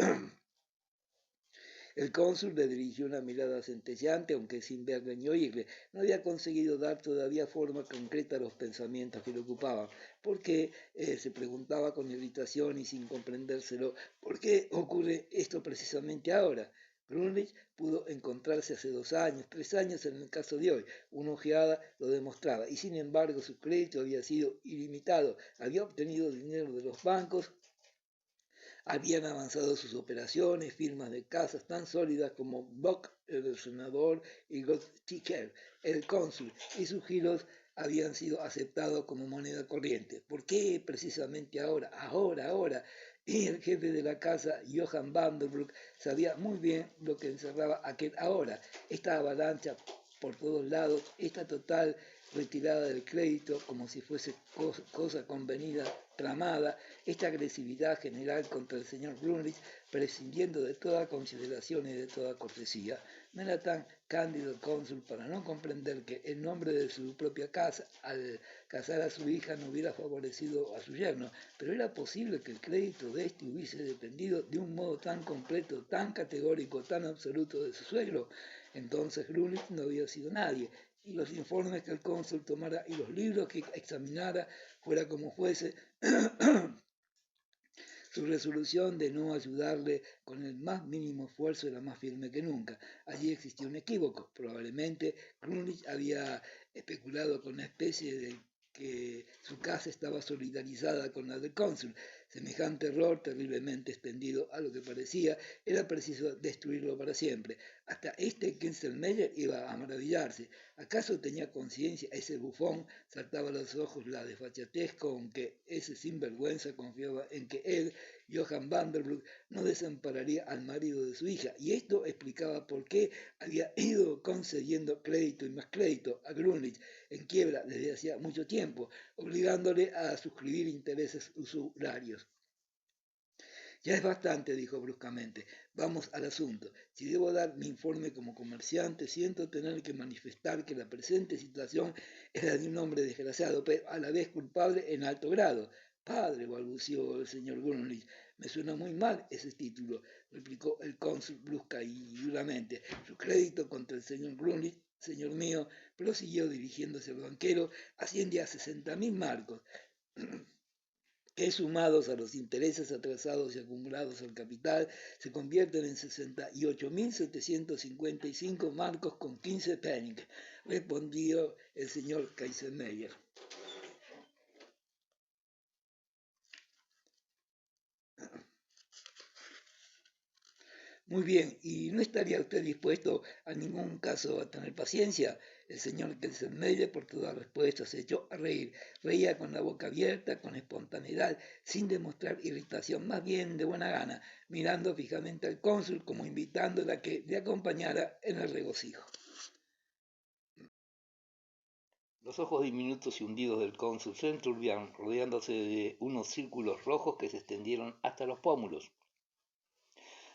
El cónsul le dirigió una mirada sentenciante, aunque sin verle ni oírle. No había conseguido dar todavía forma concreta a los pensamientos que le ocupaban. ¿Por qué? Se preguntaba con irritación y sin comprendérselo. ¿Por qué ocurre esto precisamente ahora? Grunlich pudo encontrarse hace 2 años, 3 años en el caso de hoy. Una ojeada lo demostraba, y sin embargo su crédito había sido ilimitado. Había obtenido dinero de los bancos. Habían avanzado sus operaciones, firmas de casas tan sólidas como Bock, el senador, y Gottschalk, el cónsul, y sus giros habían sido aceptados como moneda corriente. ¿Por qué precisamente ahora? Ahora. Y el jefe de la casa, Johann Vanderbroek, sabía muy bien lo que encerraba aquel ahora. Esta avalancha por todos lados, esta total retirada del crédito como si fuese cosa convenida, tramada, esta agresividad general contra el señor Grunlich, prescindiendo de toda consideración y de toda cortesía. No era tan cándido el cónsul para no comprender que en nombre de su propia casa, al casar a su hija, no hubiera favorecido a su yerno, pero era posible que el crédito de éste hubiese dependido de un modo tan completo, tan categórico, tan absoluto de su suegro. Entonces Grunlich no había sido nadie, y los informes que el cónsul tomara y los libros que examinara, fuera como fuese, su resolución de no ayudarle con el más mínimo esfuerzo era más firme que nunca. Allí existía un equívoco. Probablemente Grunlich había especulado con una especie de que su casa estaba solidarizada con la del cónsul. Semejante error, terriblemente extendido a lo que parecía, era preciso destruirlo para siempre. Hasta este Kelsenmeyer iba a maravillarse. ¿Acaso tenía conciencia ese bufón? Saltaba a los ojos la desfachatez con que ese sinvergüenza confiaba en que él, Johann Vanderbroek, no desampararía al marido de su hija, y esto explicaba por qué había ido concediendo crédito y más crédito a Grunlich, en quiebra desde hacía mucho tiempo, obligándole a suscribir intereses usurarios. «Ya es bastante», dijo bruscamente. «Vamos al asunto. Si debo dar mi informe como comerciante, siento tener que manifestar que la presente situación es la de un hombre desgraciado, pero a la vez culpable en alto grado». «Padre», balbució el señor Grunlich, «me suena muy mal ese título», replicó el cónsul brusca y duramente. «Su crédito contra el señor Grunlich, señor mío», prosiguió dirigiéndose al banquero, «asciende a 60.000 marcos». Que sumados a los intereses atrasados y acumulados al capital, se convierten en 68.755 marcos con 15 pfennig, respondió el señor Kelsenmeyer. Muy bien, ¿y no estaría usted dispuesto a ningún caso a tener paciencia? El señor Kelsenmeyer por toda respuesta se echó a reír. Reía con la boca abierta, con espontaneidad, sin demostrar irritación, más bien de buena gana, mirando fijamente al cónsul como invitándole a que le acompañara en el regocijo. Los ojos diminutos y hundidos del cónsul se enturbiaron, rodeándose de unos círculos rojos que se extendieron hasta los pómulos.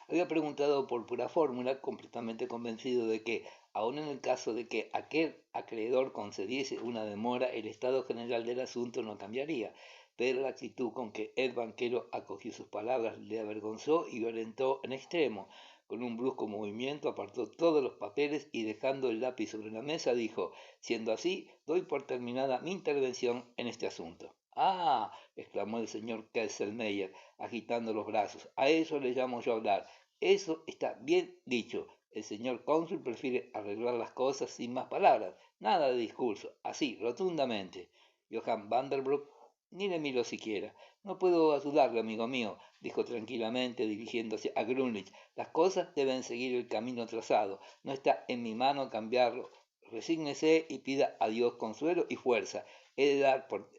Había preguntado por pura fórmula, completamente convencido de que, aun en el caso de que aquel acreedor concediese una demora, el estado general del asunto no cambiaría. Pero la actitud con que el banquero acogió sus palabras le avergonzó y violentó en extremo. Con un brusco movimiento apartó todos los papeles y dejando el lápiz sobre la mesa dijo, siendo así, doy por terminada mi intervención en este asunto. ¡Ah! Exclamó el señor Kesselmeyer, agitando los brazos. A eso le llamo yo hablar. Eso está bien dicho. El señor cónsul prefiere arreglar las cosas sin más palabras. Nada de discurso. Así, rotundamente. Johann Vanderbroek ni le miró siquiera. No puedo ayudarle, amigo mío, dijo tranquilamente, dirigiéndose a Grunlich. Las cosas deben seguir el camino trazado. No está en mi mano cambiarlo. Resígnese y pida a Dios consuelo y fuerza. He de dar por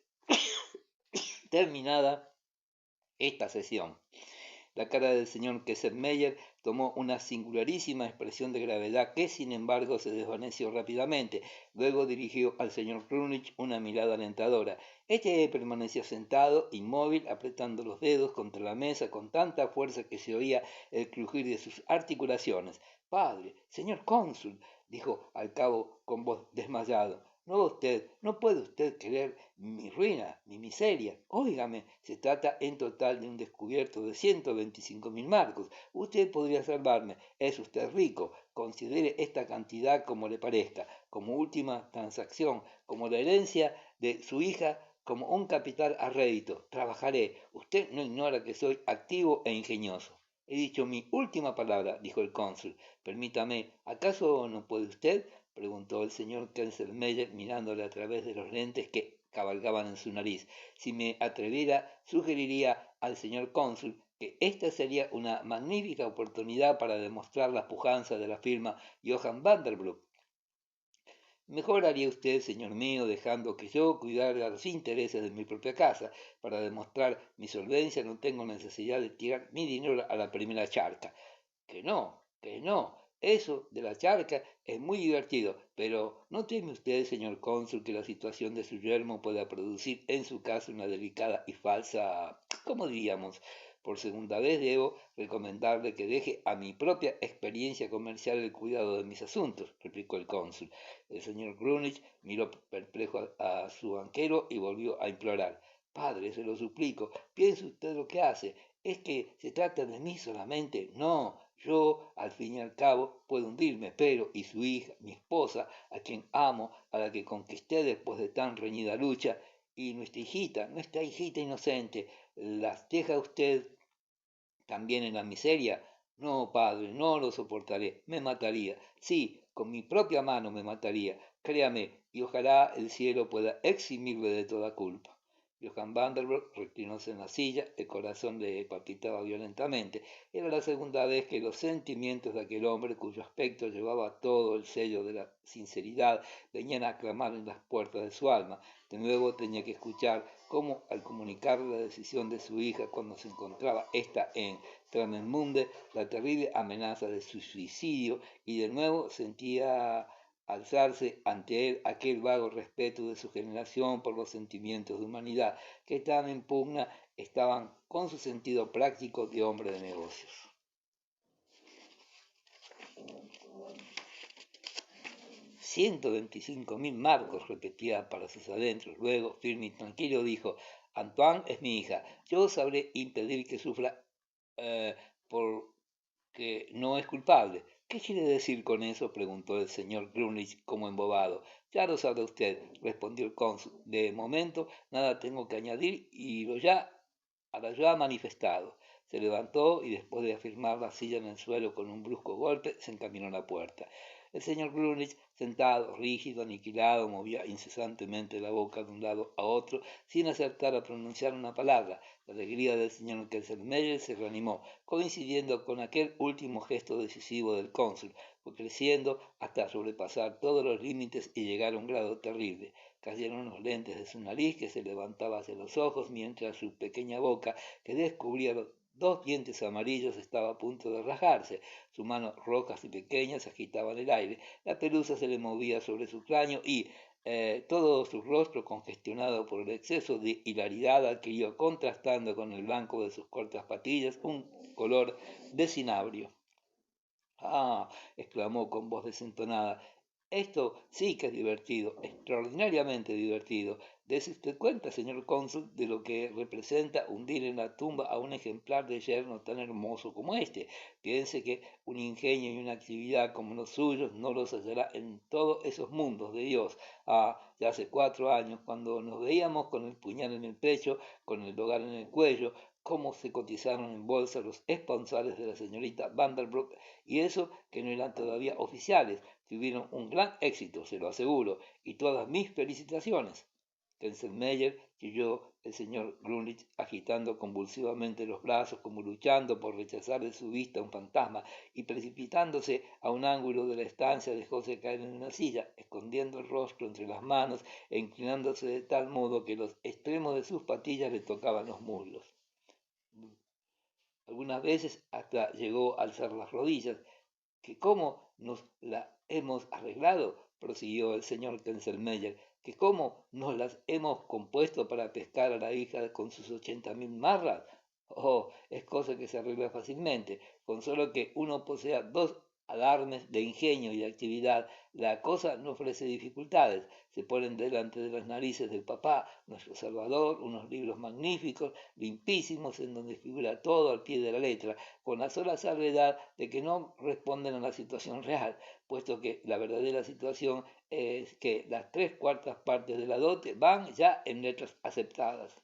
terminada esta sesión. La cara del señor Kesselmeyer tomó una singularísima expresión de gravedad que, sin embargo, se desvaneció rápidamente. Luego dirigió al señor Grunlich una mirada alentadora. Este permaneció sentado, inmóvil, apretando los dedos contra la mesa con tanta fuerza que se oía el crujir de sus articulaciones. Padre, señor cónsul, dijo al cabo con voz desmayada. No puede usted creer mi ruina, mi miseria. Óigame, se trata en total de un descubierto de 125.000 marcos. Usted podría salvarme. Es usted rico. Considere esta cantidad como le parezca, como última transacción, como la herencia de su hija, como un capital a rédito. Trabajaré. Usted no ignora que soy activo e ingenioso. He dicho mi última palabra, dijo el cónsul. Permítame, ¿acaso no puede usted? Preguntó el señor Kesselmeyer mirándole a través de los lentes que cabalgaban en su nariz. Si me atreviera, sugeriría al señor cónsul que esta sería una magnífica oportunidad para demostrar la pujanza de la firma Johann Vanderbroek. Mejor haría usted, señor mío, dejando que yo cuidara los intereses de mi propia casa. Para demostrar mi solvencia no tengo necesidad de tirar mi dinero a la primera charca. Que no. Eso de la charca es muy divertido, pero ¿no teme usted, señor cónsul, que la situación de su yermo pueda producir en su caso una delicada y falsa, ¿cómo diríamos? Por segunda vez debo recomendarle que deje a mi propia experiencia comercial el cuidado de mis asuntos, replicó el cónsul. El señor Grunich miró perplejo a su banquero y volvió a implorar. Padre, se lo suplico, piense usted lo que hace. ¿Es que se trata de mí solamente? No, yo, al fin y al cabo, puedo hundirme, pero, y su hija, mi esposa, a quien amo, a la que conquisté después de tan reñida lucha, y nuestra hijita inocente, ¿las deja usted también en la miseria? No, padre, no lo soportaré, me mataría. Sí, con mi propia mano me mataría, créame, y ojalá el cielo pueda eximirle de toda culpa. Johann Vanderbroek reclinóse en la silla, el corazón le palpitaba violentamente. Era la segunda vez que los sentimientos de aquel hombre, cuyo aspecto llevaba todo el sello de la sinceridad, venían a clamar en las puertas de su alma. De nuevo tenía que escuchar cómo, al comunicarle la decisión de su hija cuando se encontraba ésta en Travemünde, la terrible amenaza de su suicidio, y de nuevo sentía alzarse ante él aquel vago respeto de su generación por los sentimientos de humanidad que tan en pugna estaban con su sentido práctico de hombre de negocios. 125.000 marcos, repetía para sus adentros. Luego, firme y tranquilo, dijo, Antoine es mi hija. Yo sabré impedir que sufra porque no es culpable. ¿Qué quiere decir con eso? Preguntó el señor Grunlich como embobado. Ya lo sabe usted, respondió el cónsul. De momento nada tengo que añadir y a lo ya manifestado. Se levantó y después de afirmar la silla en el suelo con un brusco golpe, se encaminó a la puerta. El señor Grunlich, sentado, rígido, aniquilado, movía incesantemente la boca de un lado a otro, sin acertar a pronunciar una palabra. La alegría del señor Kesselmeyer se reanimó, coincidiendo con aquel último gesto decisivo del cónsul, fue creciendo hasta sobrepasar todos los límites y llegar a un grado terrible. Cayeron los lentes de su nariz, que se levantaba hacia los ojos, mientras su pequeña boca, que descubría los 2 dientes amarillos estaba a punto de rasgarse, sus manos rojas y pequeñas agitaban el aire, la pelusa se le movía sobre su cráneo y todo su rostro, congestionado por el exceso de hilaridad, adquirió, contrastando con el blanco de sus cortas patillas, un color de cinabrio. Ah, exclamó con voz desentonada, esto sí que es divertido, extraordinariamente divertido. Dese usted cuenta, señor cónsul, de lo que representa hundir en la tumba a un ejemplar de yerno tan hermoso como este. Piense que un ingenio y una actividad como los suyos no los hallará en todos esos mundos de Dios. Ah, ya hace 4 años, cuando nos veíamos con el puñal en el pecho, con el dogal en el cuello, cómo se cotizaron en bolsa los esponsales de la señorita Vanderbroek, y eso que no eran todavía oficiales. Tuvieron un gran éxito, se lo aseguro, y todas mis felicitaciones. Tenselmeyer y yo, el señor Grunlich, agitando convulsivamente los brazos como luchando por rechazar de su vista un fantasma, y precipitándose a un ángulo de la estancia dejóse caer en una silla, escondiendo el rostro entre las manos e inclinándose de tal modo que los extremos de sus patillas le tocaban los muslos. Algunas veces hasta llegó a alzar las rodillas. ¿Que cómo nos la hemos arreglado? Prosiguió el señor Tenselmeyer, que cómo nos las hemos compuesto para pescar a la hija con sus 80.000 marras. Oh, es cosa que se arregla fácilmente, con solo que uno posea 2 alarmes de ingenio y de actividad. La cosa no ofrece dificultades. Se ponen delante de las narices del papá, nuestro Salvador, unos libros magníficos, limpísimos, en donde figura todo al pie de la letra, con la sola salvedad de que no responden a la situación real, puesto que la verdadera situación es que las 3/4 partes de la dote van ya en letras aceptadas.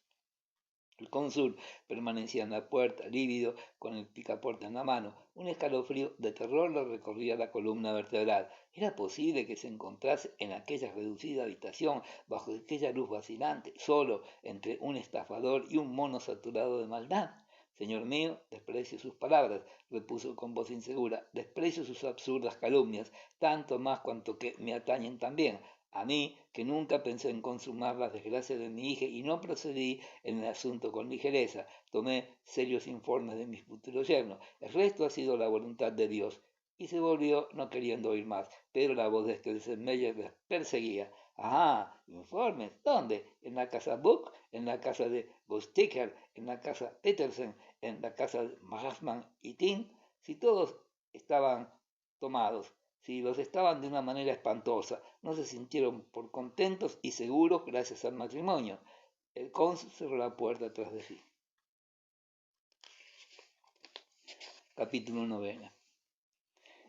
El cónsul permanecía en la puerta, lívido, con el picaporte en la mano. Un escalofrío de terror le recorría la columna vertebral. ¿Era posible que se encontrase en aquella reducida habitación, bajo aquella luz vacilante, solo, entre un estafador y un mono saturado de maldad? Señor mío, desprecio sus palabras, repuso con voz insegura, desprecio sus absurdas calumnias, tanto más cuanto que me atañen también. A mí, que nunca pensé en consumar las desgracias de mi hija y no procedí en el asunto con ligereza, tomé serios informes de mis futuros yernos. El resto ha sido la voluntad de Dios. Y se volvió, no queriendo oír más, pero la voz de Stelzenmeyer les perseguía. Ah, informes. ¿Dónde? ¿En la casa Buck? ¿En la casa de Gosticker? ¿En la casa Petersen? ¿En la casa de Marsman y Tin? Si todos estaban tomados, si los estaban de una manera espantosa, no se sintieron por contentos y seguros gracias al matrimonio. El cónsul cerró la puerta tras de sí. Capítulo 9.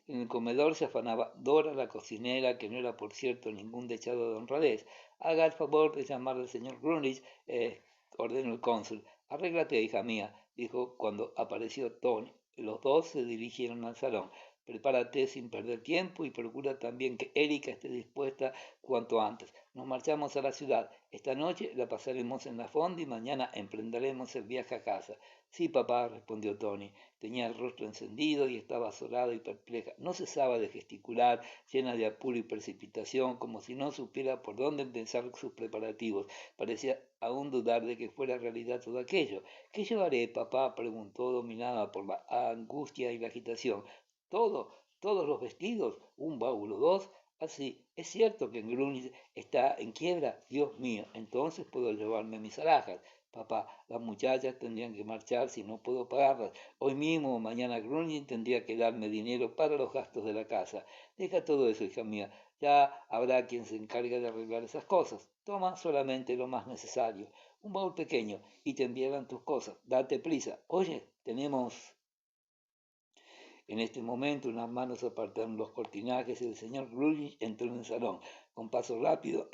En el comedor se afanaba Dora, la cocinera, que no era por cierto ningún dechado de honradez. Haga el favor de llamar al señor Grunlich, ordenó el cónsul. Arréglate, hija mía, dijo cuando apareció Tony. Los dos se dirigieron al salón. Prepárate sin perder tiempo y procura también que Erika esté dispuesta cuanto antes. Nos marchamos a la ciudad. Esta noche la pasaremos en la fonda y mañana emprenderemos el viaje a casa. Sí, papá, respondió Tony. Tenía el rostro encendido y estaba asolada y perpleja. No cesaba de gesticular, llena de apuro y precipitación, como si no supiera por dónde empezar sus preparativos. Parecía aún dudar de que fuera realidad todo aquello. ¿Qué llevaré, papá? Preguntó, dominada por la angustia y la agitación. Todo, todos los vestidos, un baúl o dos. Así, es cierto que Grunich está en quiebra. Dios mío, entonces puedo llevarme mis alhajas. Papá, las muchachas tendrían que marchar si no puedo pagarlas. Hoy mismo o mañana Grunich tendría que darme dinero para los gastos de la casa. Deja todo eso, hija mía. Ya habrá quien se encargue de arreglar esas cosas. Toma solamente lo más necesario. Un baúl pequeño y te enviarán tus cosas. Date prisa. Oye, tenemos... En este momento unas manos apartaron los cortinajes y el señor Grunlich entró en el salón, con paso rápido,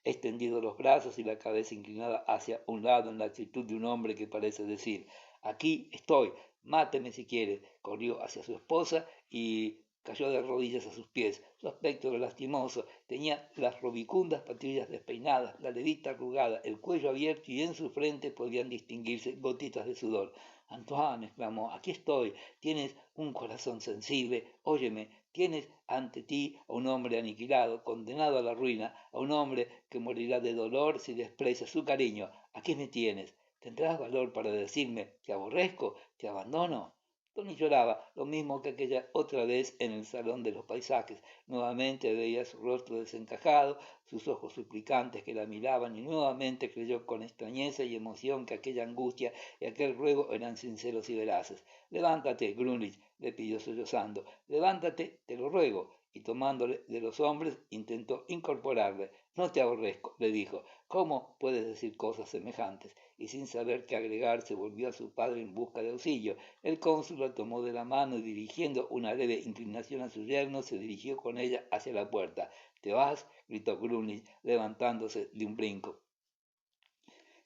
extendido los brazos y la cabeza inclinada hacia un lado en la actitud de un hombre que parece decir, aquí estoy, máteme si quiere. Corrió hacia su esposa y cayó de rodillas a sus pies. Su aspecto era lastimoso, tenía las rubicundas patillas despeinadas, la levita arrugada, el cuello abierto y en su frente podían distinguirse gotitas de sudor. Antoine, exclamó, aquí estoy. Tienes un corazón sensible. Óyeme, tienes ante ti a un hombre aniquilado, condenado a la ruina, a un hombre que morirá de dolor si desprecias su cariño. Aquí me tienes. ¿Tendrás valor para decirme, te aborrezco, te abandono? Tony lloraba, lo mismo que aquella otra vez en el salón de los paisajes. Nuevamente veía su rostro desencajado, sus ojos suplicantes que la miraban, y nuevamente creyó con extrañeza y emoción que aquella angustia y aquel ruego eran sinceros y veraces. Levántate, Grunlich, le pidió sollozando. Levántate, te lo ruego. Y tomándole de los hombros, intentó incorporarle. No te aborrezco, le dijo. ¿Cómo puedes decir cosas semejantes? Y sin saber qué agregar, se volvió a su padre en busca de auxilio. El cónsul la tomó de la mano y dirigiendo una leve inclinación a su yerno, se dirigió con ella hacia la puerta. ¿Te vas? Gritó Grunlich, levantándose de un brinco.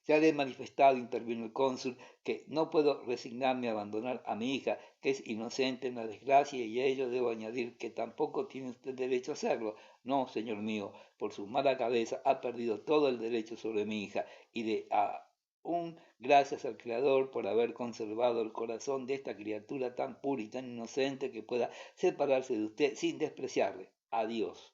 Ya le he manifestado, intervino el cónsul, que no puedo resignarme a abandonar a mi hija, que es inocente en la desgracia, y a ello debo añadir que tampoco tiene usted derecho a hacerlo. No, señor mío, por su mala cabeza ha perdido todo el derecho sobre mi hija, y de aún gracias al Creador por haber conservado el corazón de esta criatura tan pura y tan inocente que pueda separarse de usted sin despreciarle. Adiós.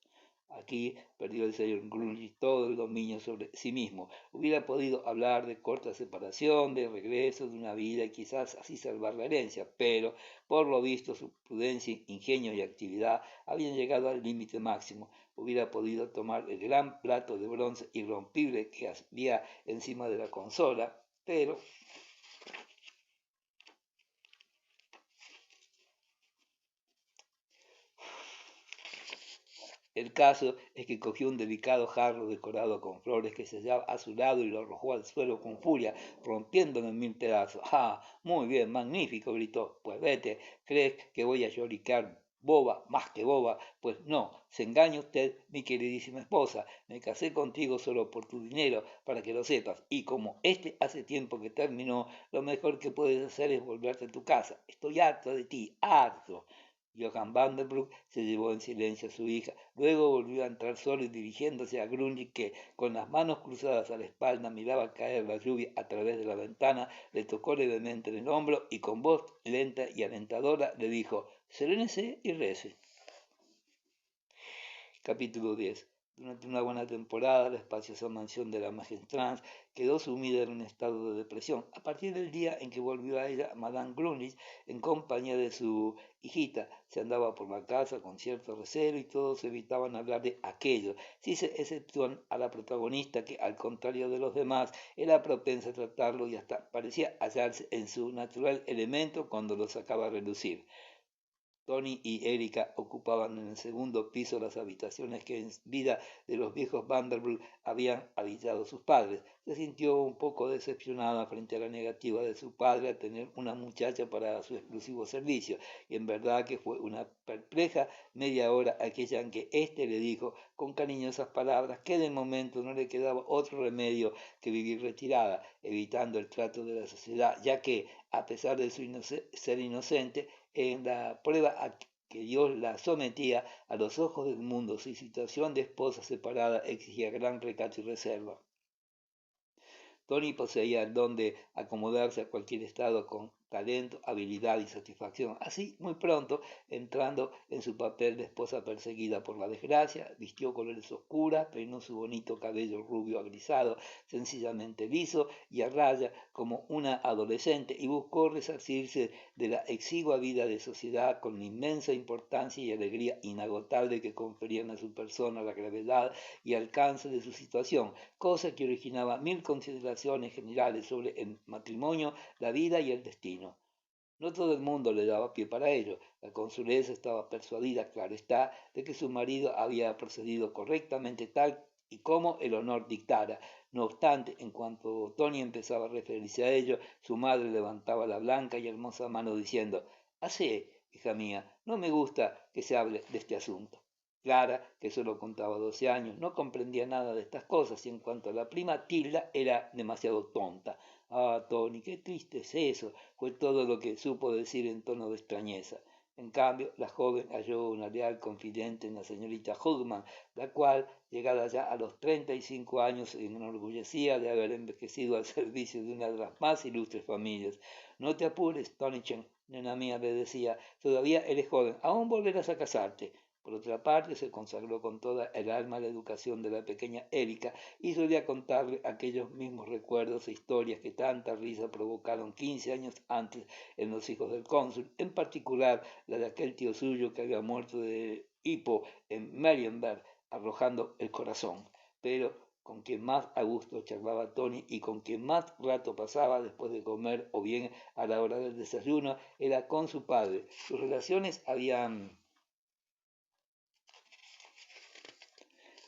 Aquí perdió el señor Grunlich todo el dominio sobre sí mismo. Hubiera podido hablar de corta separación, de regreso, de una vida y quizás así salvar la herencia, pero por lo visto su prudencia, ingenio y actividad habían llegado al límite máximo. Hubiera podido tomar el gran plato de bronce irrompible que había encima de la consola, pero el caso es que cogió un delicado jarro decorado con flores que se hallaba a su lado y lo arrojó al suelo con furia, rompiéndolo en mil pedazos. ¡Ah! Muy bien, magnífico, gritó. Pues vete, ¿crees que voy a lloriquear? Boba, más que boba, pues no, se engaña usted, mi queridísima esposa. Me casé contigo solo por tu dinero, para que lo sepas, y como este hace tiempo que terminó, lo mejor que puedes hacer es volverte a tu casa. Estoy harto de ti, harto. Johann Vandenbroek se llevó en silencio a su hija, luego volvió a entrar solo y dirigiéndose a Grunlich, que con las manos cruzadas a la espalda miraba caer la lluvia a través de la ventana, le tocó levemente en el hombro y con voz lenta y alentadora le dijo, serénese y rece. Capítulo 10. Durante una buena temporada, la espaciosa mansión de la Magentrans quedó sumida en un estado de depresión. A partir del día en que volvió a ella Madame Grunlich, en compañía de su hijita, se andaba por la casa con cierto recelo y todos evitaban hablar de aquello, si se exceptúan a la protagonista que, al contrario de los demás, era propensa a tratarlo y hasta parecía hallarse en su natural elemento cuando lo sacaba a relucir. Tony y Erika ocupaban en el segundo piso las habitaciones que en vida de los viejos Vanderbilt habían habitado sus padres. Se sintió un poco decepcionada frente a la negativa de su padre a tener una muchacha para su exclusivo servicio, y en verdad que fue una perpleja media hora aquella en que éste le dijo con cariñosas palabras que de momento no le quedaba otro remedio que vivir retirada, evitando el trato de la sociedad, ya que, a pesar de ser inocente, en la prueba a que Dios la sometía a los ojos del mundo, su situación de esposa separada exigía gran recato y reserva. Tony poseía el don de acomodarse a cualquier estado con talento, habilidad y satisfacción. Así, muy pronto, entrando en su papel de esposa perseguida por la desgracia, vistió colores oscuras, peinó su bonito cabello rubio agrisado, sencillamente liso y a raya como una adolescente, y buscó resarcirse de la exigua vida de sociedad con la inmensa importancia y alegría inagotable que conferían a su persona la gravedad y alcance de su situación, cosa que originaba mil consideraciones generales sobre el matrimonio, la vida y el destino. No todo el mundo le daba pie para ello. La consuleza estaba persuadida, claro está, de que su marido había procedido correctamente tal y como el honor dictara. No obstante, en cuanto Tony empezaba a referirse a ello, su madre levantaba la blanca y hermosa mano diciendo, «Así, hija mía, no me gusta que se hable de este asunto». Clara, que solo contaba 12 años, no comprendía nada de estas cosas y en cuanto a la prima Tilda era demasiado tonta. Ah, Tony, qué triste es eso, fue todo lo que supo decir en tono de extrañeza. En cambio, la joven halló una leal confidente en la señorita Hugman, la cual, llegada ya a los 35 años, se enorgullecía de haber envejecido al servicio de una de las más ilustres familias. No te apures, Tony Chen, nena mía, le decía, todavía eres joven, aún volverás a casarte. Por otra parte, se consagró con toda el alma a la educación de la pequeña Erika y solía contarle aquellos mismos recuerdos e historias que tanta risa provocaron 15 años antes en los hijos del cónsul, en particular la de aquel tío suyo que había muerto de hipo en Marienberg, arrojando el corazón. Pero con quien más a gusto charlaba Tony y con quien más rato pasaba después de comer o bien a la hora del desayuno era con su padre. Sus relaciones habían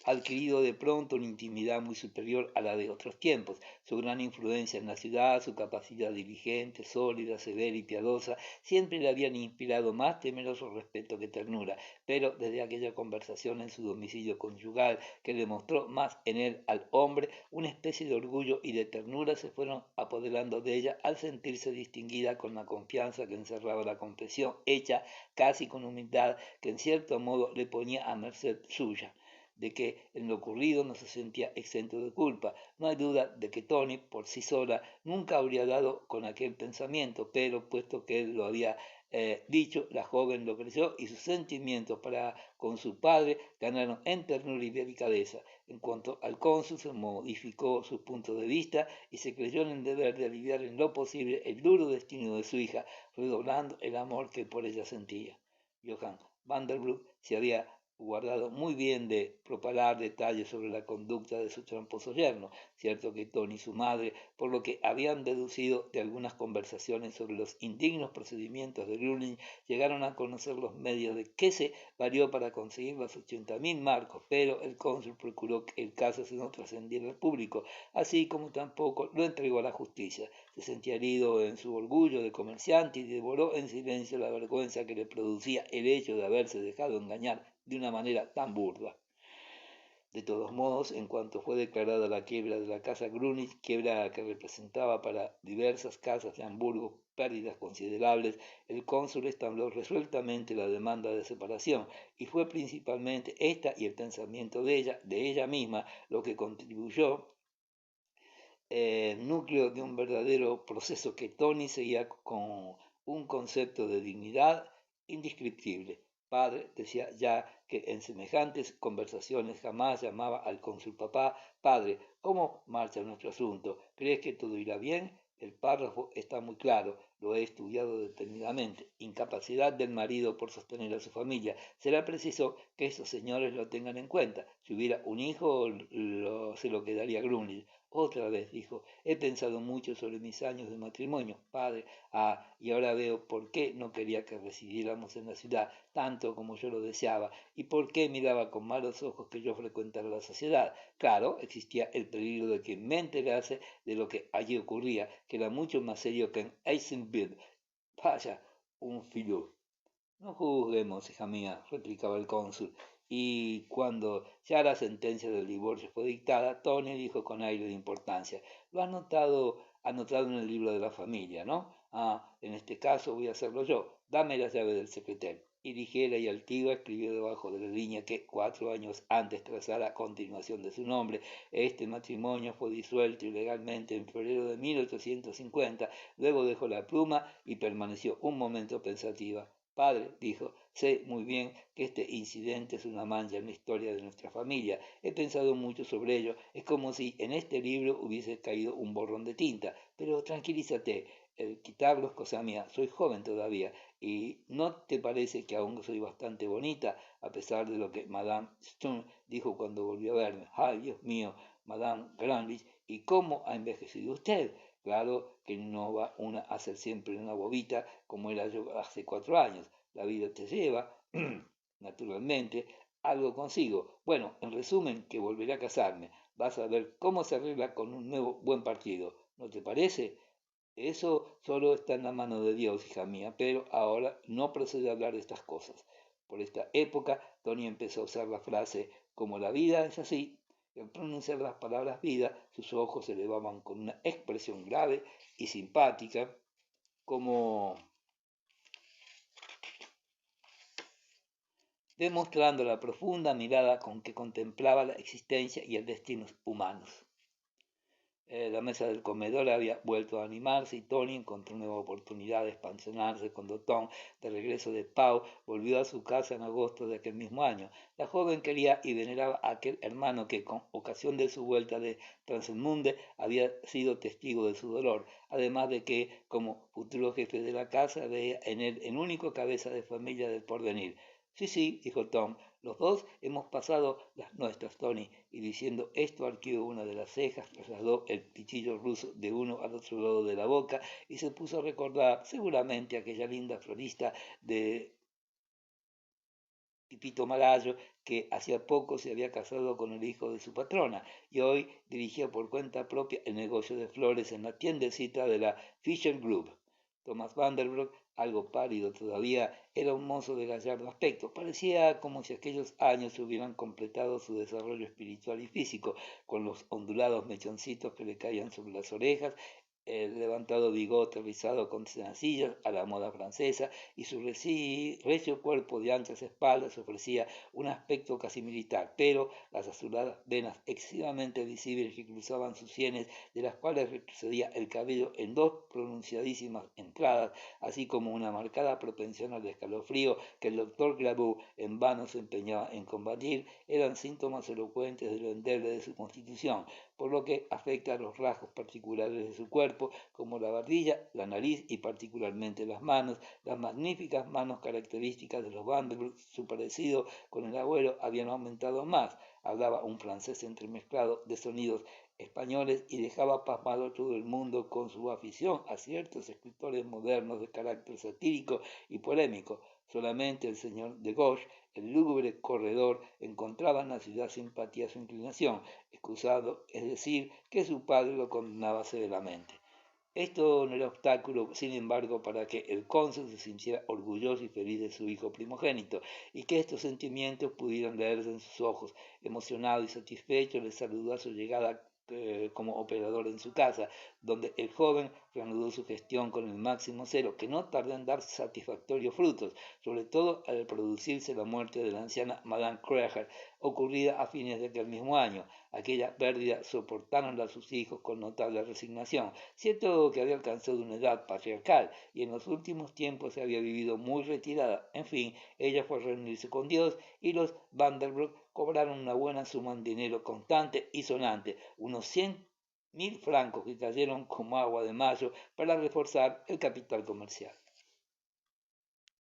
adquirido de pronto una intimidad muy superior a la de otros tiempos. Su gran influencia en la ciudad, su capacidad diligente, sólida, severa y piadosa, siempre le habían inspirado más temeroso respeto que ternura, pero desde aquella conversación en su domicilio conyugal que demostró más en él al hombre, una especie de orgullo y de ternura se fueron apoderando de ella al sentirse distinguida con la confianza que encerraba la confesión, hecha casi con humildad, que en cierto modo le ponía a merced suya de que en lo ocurrido no se sentía exento de culpa. No hay duda de que Tony, por sí sola, nunca habría dado con aquel pensamiento, pero puesto que él lo había dicho, la joven lo creció y sus sentimientos para con su padre ganaron en ternura y delicadeza. En cuanto al cónsul, se modificó su punto de vista y se creyó en el deber de aliviar en lo posible el duro destino de su hija, redoblando el amor que por ella sentía. Johann Vanderbroek se había guardado muy bien de propalar detalles sobre la conducta de su tramposo yerno, cierto que Tony y su madre, por lo que habían deducido de algunas conversaciones sobre los indignos procedimientos de Grüning, llegaron a conocer los medios de que se varió para conseguir los 80.000 marcos, pero el cónsul procuró que el caso se no trascendiera al público, así como tampoco lo entregó a la justicia. Se sentía herido en su orgullo de comerciante y devoró en silencio la vergüenza que le producía el hecho de haberse dejado engañar de una manera tan burda. De todos modos, en cuanto fue declarada la quiebra de la casa Grünitz, quiebra que representaba para diversas casas de Hamburgo pérdidas considerables, el cónsul establó resueltamente la demanda de separación y fue principalmente esta y el pensamiento de ella misma, lo que contribuyó núcleo de un verdadero proceso que Tony seguía con un concepto de dignidad indescriptible. Padre decía ya que en semejantes conversaciones jamás llamaba al cónsul papá. Padre, ¿cómo marcha nuestro asunto? ¿Crees que todo irá bien? El párrafo está muy claro, lo he estudiado detenidamente. Incapacidad del marido por sostener a su familia. Será preciso que estos señores lo tengan en cuenta. Si hubiera un hijo, se lo quedaría Grunwald. Otra vez dijo, he pensado mucho sobre mis años de matrimonio, padre, y ahora veo por qué no quería que residiéramos en la ciudad, tanto como yo lo deseaba, y por qué miraba con malos ojos que yo frecuentara la sociedad. Claro, existía el peligro de que me enterase de lo que allí ocurría, que era mucho más serio que en Eisenberg. Vaya, un filú. No juzguemos, hija mía, replicaba el cónsul, y cuando ya la sentencia del divorcio fue dictada, Tony dijo con aire de importancia, lo has anotado en el libro de la familia, ¿no? En este caso voy a hacerlo yo, dame la llave del secretario. Y ligera y altiva escribió debajo de la línea que 4 años antes trazara a continuación de su nombre. Este matrimonio fue disuelto ilegalmente en febrero de 1850, luego dejó la pluma y permaneció un momento pensativa. Padre, dijo, sé muy bien que este incidente es una mancha en la historia de nuestra familia. He pensado mucho sobre ello. Es como si en este libro hubiese caído un borrón de tinta. Pero tranquilízate, el quitarlo es cosa mía. Soy joven todavía. ¿Y no te parece que aún soy bastante bonita, a pesar de lo que Madame Stone dijo cuando volvió a verme? ¡Ay, Dios mío, Madame Granville! ¿Y cómo ha envejecido usted? Claro que no va una a ser siempre una bobita como era yo hace 4 años. La vida te lleva, naturalmente, algo consigo. Bueno, en resumen, que volveré a casarme. Vas a ver cómo se arregla con un nuevo buen partido. ¿No te parece? Eso solo está en la mano de Dios, hija mía, pero ahora no procede a hablar de estas cosas. Por esta época, Tony empezó a usar la frase, como la vida es así, y al pronunciar las palabras vida, sus ojos se elevaban con una expresión grave y simpática, como demostrando la profunda mirada con que contemplaba la existencia y el destino humanos. La mesa del comedor había vuelto a animarse y Tony encontró nueva oportunidad de expansionarse cuando Tom, de regreso de Pau, volvió a su casa en agosto de aquel mismo año. La joven quería y veneraba a aquel hermano que, con ocasión de su vuelta de Transelmunde, había sido testigo de su dolor, además de que, como futuro jefe de la casa, veía en él el único cabeza de familia del porvenir. Sí, sí, dijo Tom, los dos hemos pasado las nuestras, Tony, y diciendo esto arqueó una de las cejas, trasladó el pichillo ruso de uno al otro lado de la boca y se puso a recordar seguramente aquella linda florista de Pipito Malayo, que hacía poco se había casado con el hijo de su patrona y hoy dirigía por cuenta propia el negocio de flores en la tiendecita de la Fisher Group. Thomas Vanderbroek, algo pálido todavía, era un mozo de gallardo aspecto. Parecía como si aquellos años hubieran completado su desarrollo espiritual y físico, con los ondulados mechoncitos que le caían sobre las orejas, el levantado bigote rizado con tenacillas a la moda francesa y su recio cuerpo de anchas espaldas ofrecía un aspecto casi militar, pero las azuladas venas excesivamente visibles que cruzaban sus sienes, de las cuales retrocedía el cabello en dos pronunciadísimas entradas, así como una marcada propensión al escalofrío que el doctor Glaboux en vano se empeñaba en combatir, eran síntomas elocuentes de lo endeble de su constitución, por lo que afecta a los rasgos particulares de su cuerpo, como la barbilla, la nariz y particularmente las magníficas manos características de los Vanderbilt, su parecido con el abuelo habían aumentado más, hablaba un francés entremezclado de sonidos españoles y dejaba pasmado a todo el mundo con su afición a ciertos escritores modernos de carácter satírico y polémico. Solamente el señor de Gauche, el lúgubre corredor, encontraba en la ciudad simpatía a su inclinación, excusado, es decir, que su padre lo condenaba severamente. Esto no era obstáculo, sin embargo, para que el cónsul se sintiera orgulloso y feliz de su hijo primogénito, y que estos sentimientos pudieran leerse en sus ojos. Emocionado y satisfecho, le saludó a su llegada como operador en su casa, donde el joven reanudó su gestión con el máximo celo, que no tardó en dar satisfactorios frutos, sobre todo al producirse la muerte de la anciana Madame Creher, ocurrida a fines de aquel mismo año. Aquella pérdida soportaronla sus hijos con notable resignación. Cierto que había alcanzado una edad patriarcal y en los últimos tiempos se había vivido muy retirada. En fin, ella fue a reunirse con Dios y los Vanderbroek cobraron una buena suma en dinero constante y sonante, unos 100.000 francos que cayeron como agua de mayo para reforzar el capital comercial.